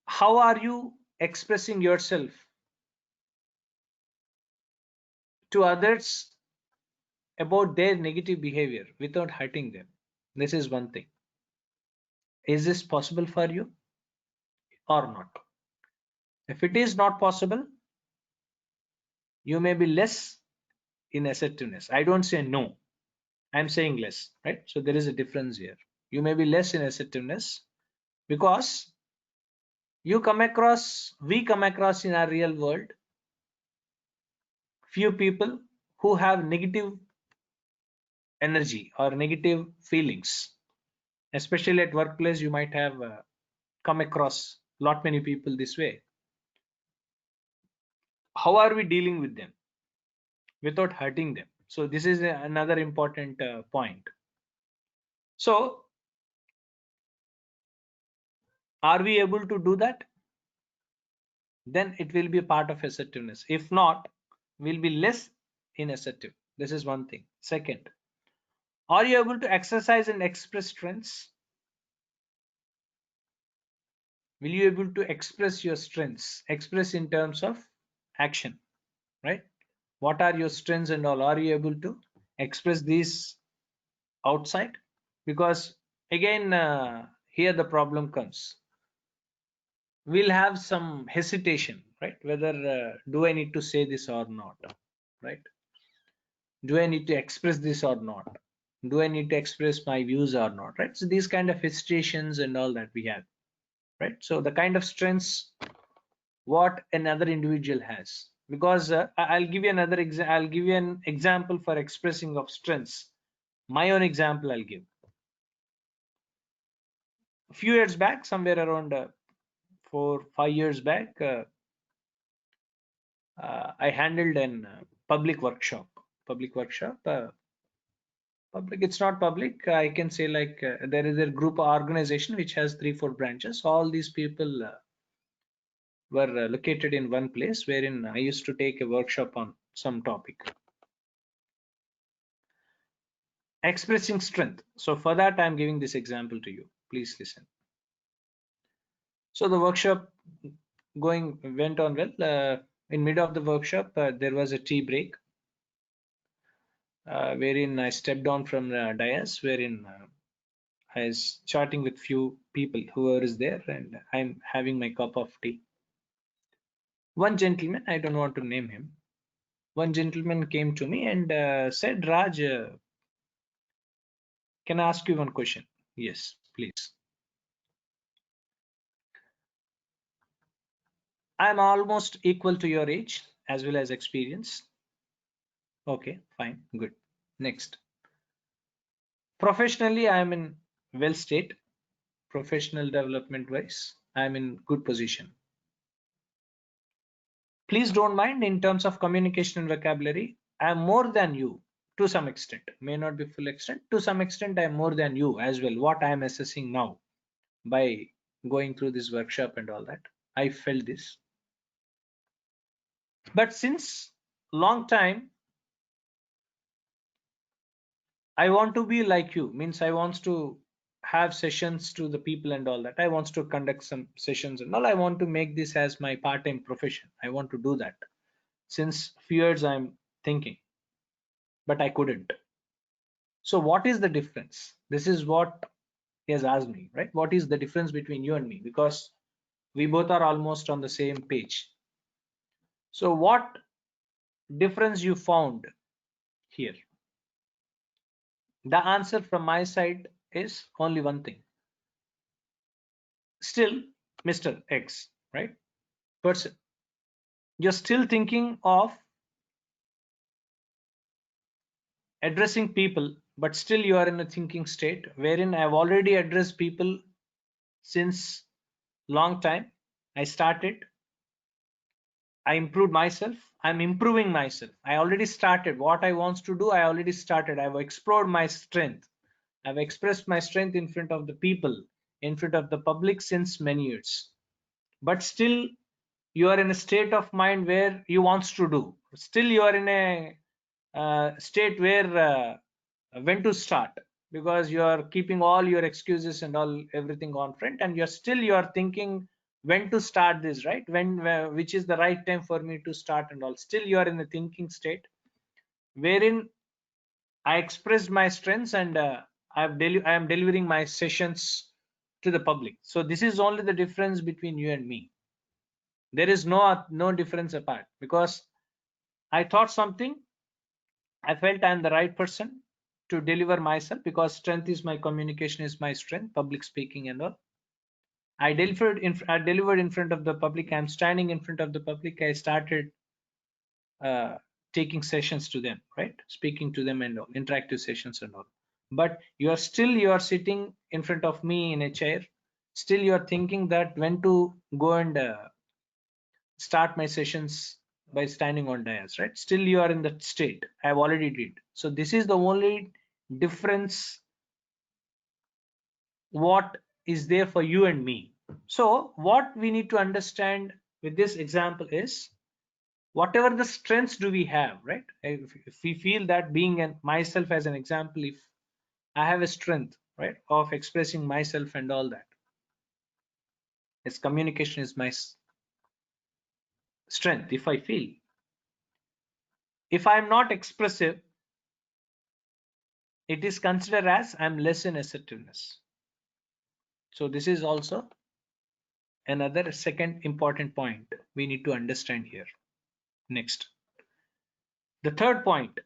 How are you expressing yourself to others about their negative behavior without hurting them? This is one thing. Is this possible for you or not? If it is not possible, you may be less in assertiveness. I don't say no, I'm saying less, right? So there is a difference here. You may be less in assertiveness because we come across in our real world few people who have negative energy or negative feelings, especially at workplace. You might have come across lot many people this way. How are we dealing with them without hurting them? So this is another important point. So are we able to do that? Then it will be a part of assertiveness. If not, we'll be less in assertive. This is one thing. Second, are you able to exercise and express strengths? Will you able to express your strengths? Express in terms of action, right? What are your strengths and all? Are you able to express these outside? Because again, here the problem comes. We'll have some hesitation, right? Whether do I need to say this or not, right? Do I need to express this or not? Do I need to express my views or not, right? So these kind of hesitations and all that we have, right? So the kind of strengths what another individual has, because I'll give you an example for expressing of strengths. My own example I'll give. A few years back, somewhere around 4-5 years back, I handled an public workshop. Public, it's not public. I can say like there is a group organization which has 3-4 branches. All these people were located in one place, wherein I used to take a workshop on some topic. expressing strength. So for that, I'm giving this example to you. Please listen. So the workshop went on well. In mid of the workshop, there was a tea break, wherein I stepped down from the dais, wherein I was chatting with few people, whoever is there, and I'm having my cup of tea. One gentleman, I don't want to name him, one gentleman came to me and said, Raj, can I ask you one question? Yes, please. I'm almost equal to your age as well as experience. Okay, fine, good. Next. Professionally, I'm in well state. Professional development wise, I'm in good position. Please don't mind in terms of communication and vocabulary, I'm more than you to some extent. May not be full extent. To some extent, I'm more than you as well. What I'm assessing now by going through this workshop and all that, I felt this. But since long time, I want to be like you, means I want to have sessions to the people and all that. I want to conduct some sessions and all. I want to make this as my part-time profession. I want to do that. Since few years I'm thinking, but I couldn't. So what is the difference? This is what he has asked me, right? What is the difference between you and me? Because we both are almost on the same page. So what difference you found here? The answer from my side is only one thing. Still, Mr. X, right? Person, you're still thinking of addressing people, but still you are in a thinking state wherein I've already addressed people since long time. I started, I improved myself, I'm improving myself. I already started what I want to do. I already started. I've explored my strength. I've expressed my strength in front of the people, in front of the public since many years. But still you are in a state of mind where you want to do. Still you are in a state where when to start, because you are keeping all your excuses and all everything on front, and you are thinking when to start this, right? Which is the right time for me to start and all. Still you are in a thinking state wherein I expressed my strengths and I am delivering my sessions to the public. So this is only the difference between you and me. There is no difference apart, because I thought something, I felt I'm the right person to deliver myself, because strength is my communication is my strength, public speaking and all. I delivered in front of the public. I'm standing in front of the public. I started taking sessions to them, right? Speaking to them and all, interactive sessions and all. But you are sitting in front of me in a chair. Still you are thinking that when to go and start my sessions by standing on dais, right? Still you are in that state. I've already did. So this is the only difference what is there for you and me. So what we need to understand with this example is, whatever the strengths do we have, right? If we feel that being myself as an example, if I have a strength, right, of expressing myself and all that, its communication is my strength. If I feel, if I'm not expressive, it is considered as I'm less in assertiveness. So this is also another second important point we need to understand here. Next, the third point,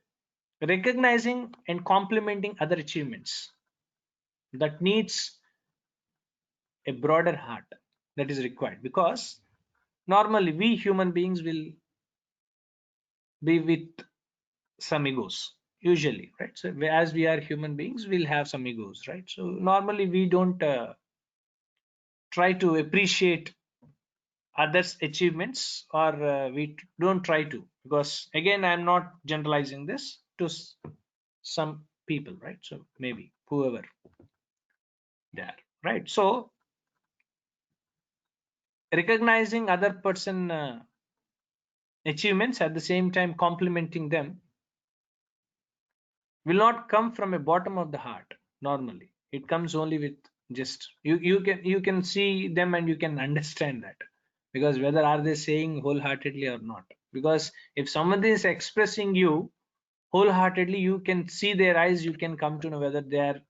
recognizing and complimenting other achievements. That needs a broader heart, that is required, because normally we human beings will be with some egos usually, right? So as we are human beings, we'll have some egos, right? So normally we don't try to appreciate others achievements, or we don't try to, because again I'm not generalizing this to some people, right? So maybe whoever they are, right? So recognizing other person achievements, at the same time complimenting them, will not come from a bottom of the heart. Normally it comes only with just you can see them and you can understand that, because whether are they saying wholeheartedly or not. Because if someone is expressing you wholeheartedly, you can see their eyes, you can come to know whether they are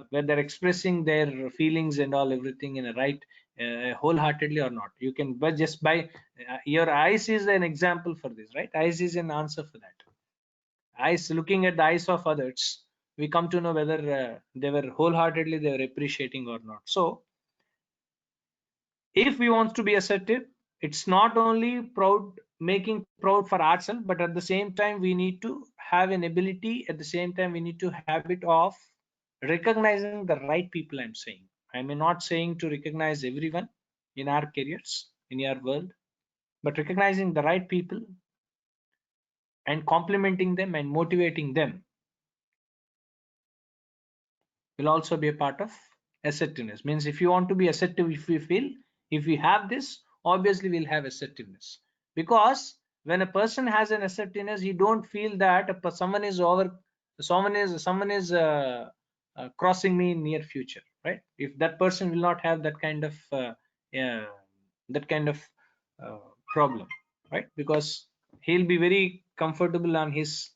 when they're expressing their feelings and all everything in a right wholeheartedly or not. You can, but just by your eyes is an example for this, right? Eyes is an answer for that. Eyes, looking at the eyes of others, we come to know whether they were wholeheartedly they were appreciating or not. So if we want to be assertive, it's not only proud, making proud for ourselves, but at the same time we need to have an ability, at the same time we need to habit of recognizing the right people. I'm saying, I may not saying to recognize everyone in our careers, in your world, but recognizing the right people and complimenting them and motivating them will also be a part of assertiveness. Means if you want to be assertive, if we feel, if we have this, obviously we'll have assertiveness. Because when a person has an assertiveness, he don't feel that someone is crossing me in near future, right? If that person will not have that kind of uh, problem, right? Because he'll be very comfortable on his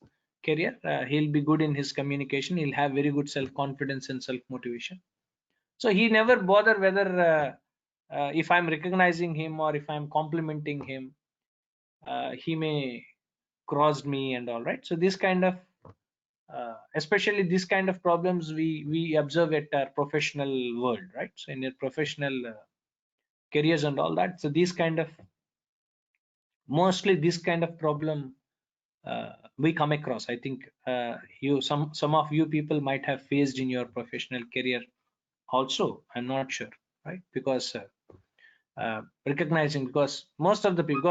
career, he'll be good in his communication, he'll have very good self-confidence and self-motivation. So he never bother whether if I'm recognizing him or if I'm complimenting him, he may cross me and all, right? So this kind of especially this kind of problems we observe at our professional world, right? So in your professional careers and all that, so these kind of, mostly this kind of problem we come across. I think you, some of you people might have faced in your professional career also, I'm not sure, right? Because recognizing, because most of the people,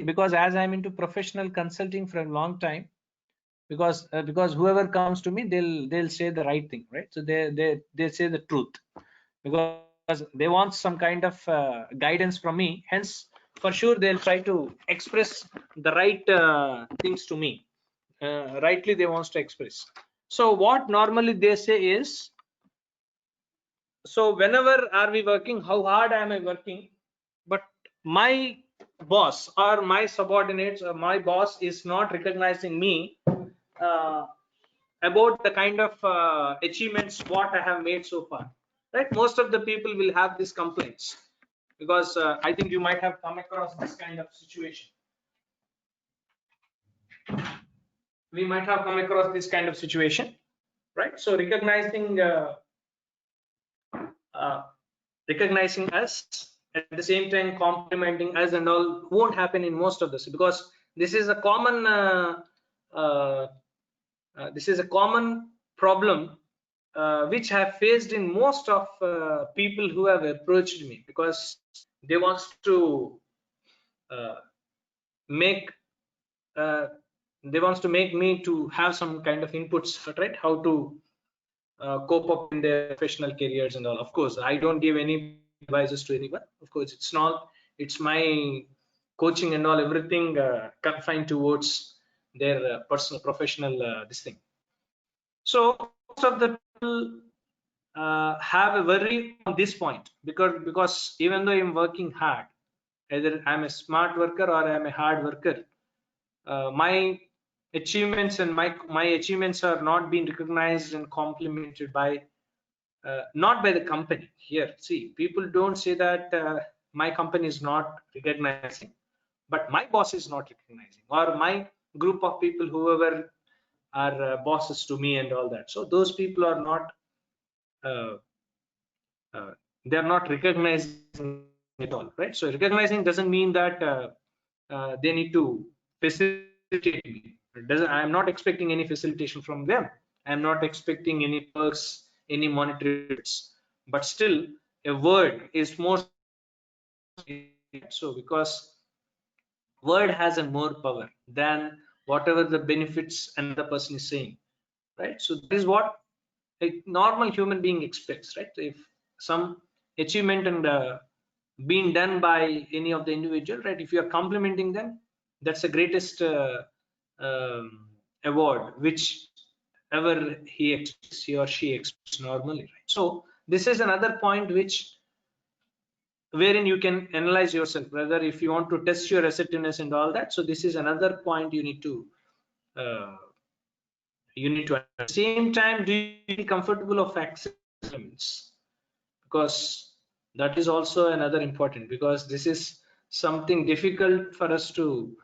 because as I'm into professional consulting for a long time, because whoever comes to me, they'll say the right thing, right? So they say the truth, because they want some kind of guidance from me. Hence, for sure they'll try to express the right things to me, rightly they wants to express. So what normally they say is, so whenever are we working, how hard am I working, but my boss or my subordinates or my boss is not recognizing me uh, about the kind of achievements what I have made so far, right? Most of the people will have these complaints, because I think you might have come across this kind of situation. We might have come across this kind of situation, right? So recognizing us, at the same time complimenting us and all won't happen in most of this, because this is a common problem which I have faced in most of people who have approached me, because they want to uh, make uh, make me to have some kind of inputs, right? How to cope up in their professional careers and all. Of course, I don't give any advices to anyone. Of course, it's my coaching and all, everything confined towards their personal professional this thing. So most of the people have a worry on this point, because even though I'm working hard, either I'm a smart worker or I'm a hard worker, my achievements and my achievements are not being recognized and complimented by not by the company. Here, see, people don't say that my company is not recognizing, but my boss is not recognizing, or my group of people, whoever are bosses to me and all that. So those people are not uh, they're not recognizing at all, right? So recognizing doesn't mean that they need to facilitate me. I'm not expecting any facilitation from them. I'm not expecting any perks, any monetary benefits. But still, a word is more. So because word has a more power than whatever the benefits another person is saying, right? So that is what a normal human being expects, right? If some achievement and being done by any of the individual, right? If you are complimenting them, that's the greatest award which ever he or she expects normally, right? So this is another point wherein you can analyze yourself, whether if you want to test your assertiveness and all that. So this is another point you need to at the same time, do you feel comfortable of accepting compliments? Because that is also another important, because this is something difficult for us to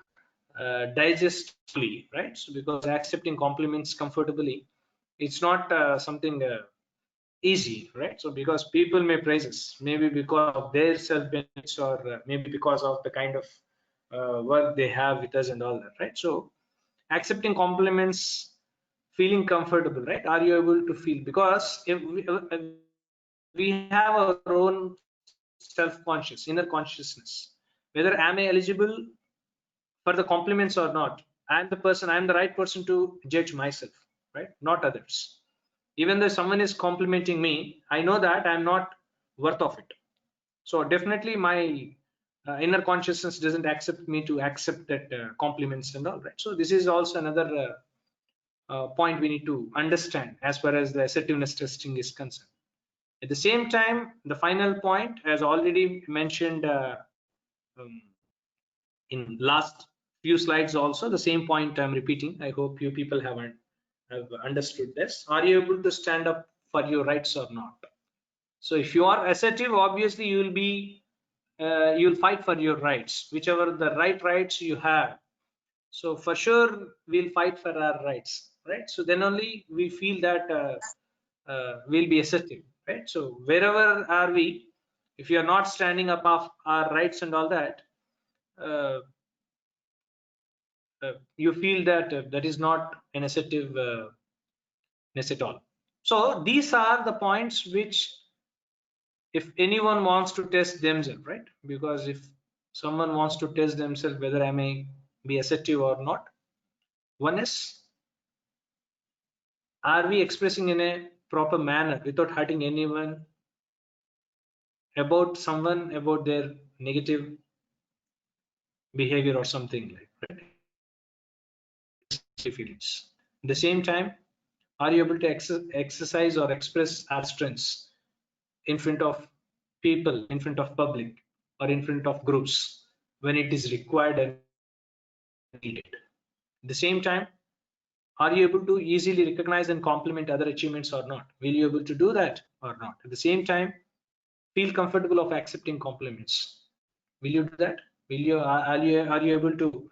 digest fully, right? So because accepting compliments comfortably, it's not something easy, right? So because people may praise us, maybe because of their self benefits, or maybe because of the kind of work they have with us and all that, right? So accepting compliments, feeling comfortable, right? Are you able to feel? Because if we have our own self-conscious, inner consciousness, whether am I eligible for the compliments or not. I'm the right person to judge myself, right? Not others. Even though someone is complimenting me, I know that I'm not worth of it. So definitely my inner consciousness doesn't accept me to accept that compliments and all, right? So this is also another point we need to understand as far as the assertiveness testing is concerned. At the same time, the final point, as already mentioned um, in last few slides also, the same point I'm repeating. I hope you people have understood this. Are you able to stand up for your rights or not? So if you are assertive, obviously you'll fight for your rights, whichever the rights you have. So for sure we'll fight for our rights, right? So then only we feel that we'll be assertive, right? So wherever are we, if you are not standing up of our rights and all that, you feel that that is not an assertiveness at all. So these are the points which, if anyone wants to test themselves, right? Because if someone wants to test themselves whether I may be assertive or not, one is, are we expressing in a proper manner without hurting anyone, about someone, about their negative behavior or something like that, right? Feelings. At the same time, are you able to exercise or express our strengths in front of people, in front of public, or in front of groups when it is required and needed? At the same time, are you able to easily recognize and compliment other achievements or not? Will you able to do that or not? At the same time, feel comfortable of accepting compliments. Will you do that? Will you are you able to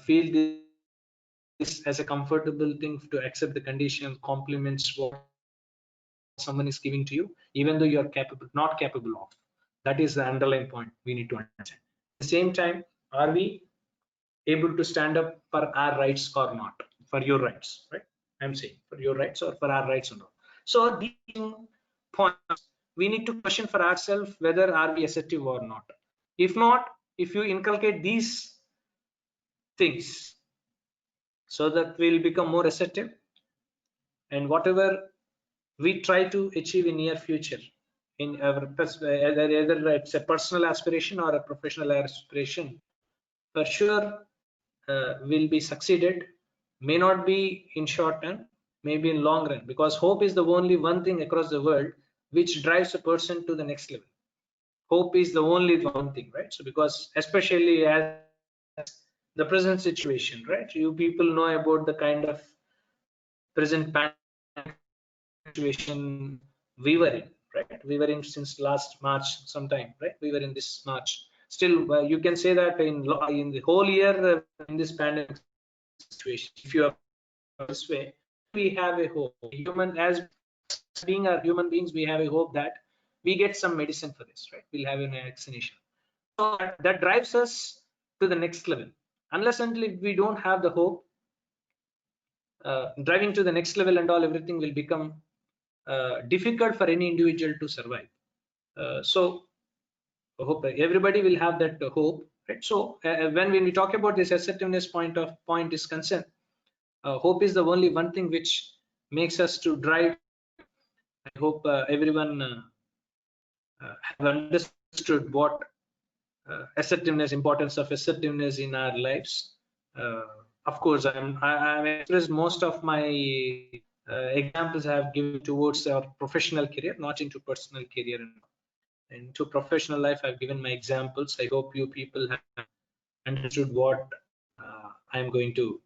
feel this as a comfortable thing to accept the conditions, compliments, what someone is giving to you, even though you are not capable of? That is the underlying point we need to understand. At the same time, are we able to stand up for our rights or not? For your rights, right? I'm saying for your rights or for our rights or not. So these points we need to question for ourselves, whether are we assertive or not. If not, if you inculcate these things, so that we'll become more assertive, and whatever we try to achieve in near future, in our either it's a personal aspiration or a professional aspiration, for sure will be succeeded. May not be in short term, maybe in long run, because hope is the only one thing across the world which drives a person to the next level. Hope is the only one thing, right? So because especially as the present situation, right? You people know about the kind of present situation we were in, right? We were in since last March sometime, right? We were in this March. Still, you can say that in the whole year in this pandemic situation, if you are this way, we have a hope. Human, as being our human beings, we have a hope that we get some medicine for this, right? We'll have a vaccination. So that drives us to the next level. Unless until we don't have the hope, driving to the next level and all, everything will become difficult for any individual to survive. So I hope everybody will have that hope, right? So when we talk about this assertiveness point is concerned, hope is the only one thing which makes us to drive. I hope everyone have understood what assertiveness, importance of assertiveness in our lives. Of course, I've expressed most of my examples I have given towards our professional career, not into personal career. And to professional life, I've given my examples. I hope you people have understood what I'm going to,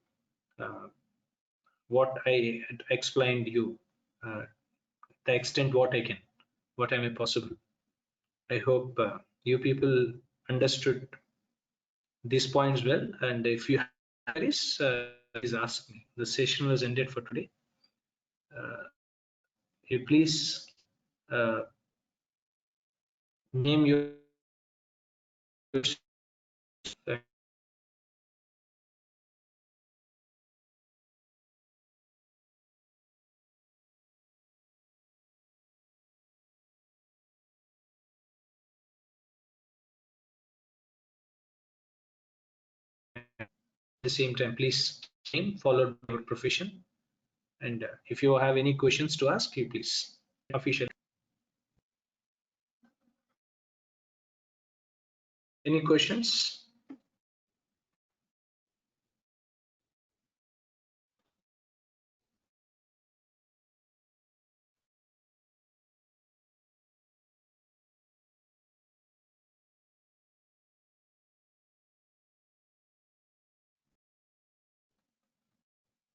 what I explained you, the extent what I can, what I may possible. I hope you people understood these points well. And if you have queries, please ask me. The session was ended for today. You please name your questions. At the same time, please name followed by your profession. And if you have any questions to ask, you please officially. Any questions?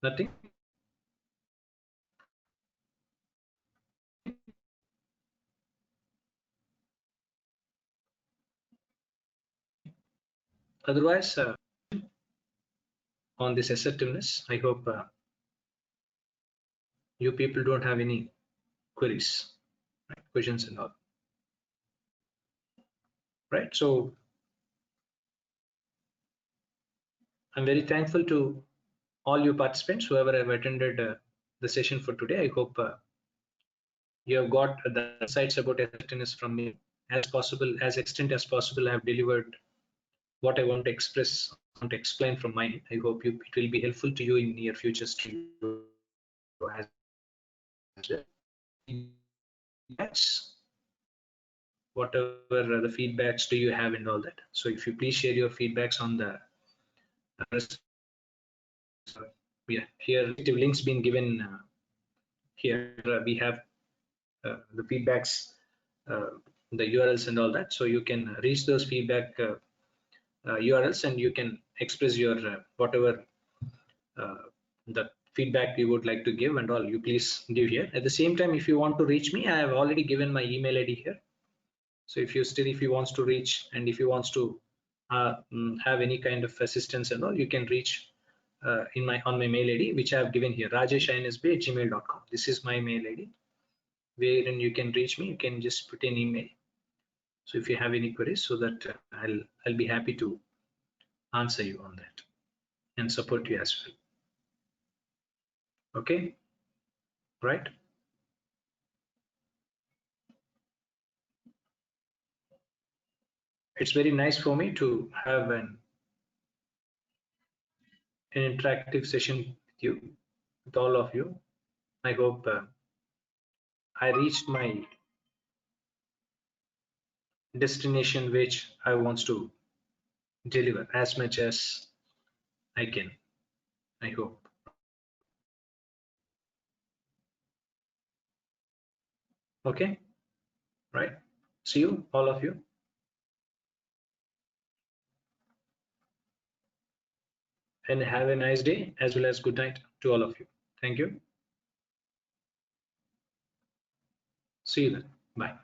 Nothing? Otherwise, on this assertiveness, I hope you people don't have any queries, right? Questions and all, right? So I'm very thankful to all you participants, whoever have attended the session for today. I hope you have got the insights about assertiveness from me. As possible, as extent as possible, I have delivered what I want to express, want to explain from mine. I hope it will be helpful to you in near future as well. Whatever the feedbacks do you have and all that. So if you please share your feedbacks on the yeah, here links been given here. We have the feedbacks, the URLs and all that. So you can reach those feedback URLs and you can express your whatever the feedback you would like to give and all. You please give here. At the same time, if you want to reach me, I have already given my email ID here. So if you wants to reach and if you wants to have any kind of assistance and all, you can reach on my mail ID, which I have given here, rajeshinsb@gmail.com. This is my mail ID, wherein you can reach me. You can just put an email. So if you have any queries, so that I'll be happy to answer you on that and support you as well. Okay, right? It's very nice for me to have an interactive session with you, with all of you. I hope I reached my destination, which I want to deliver as much as I can. I hope. Okay, right. See you, all of you. And have a nice day as well as good night to all of you. Thank you. See you then. Bye.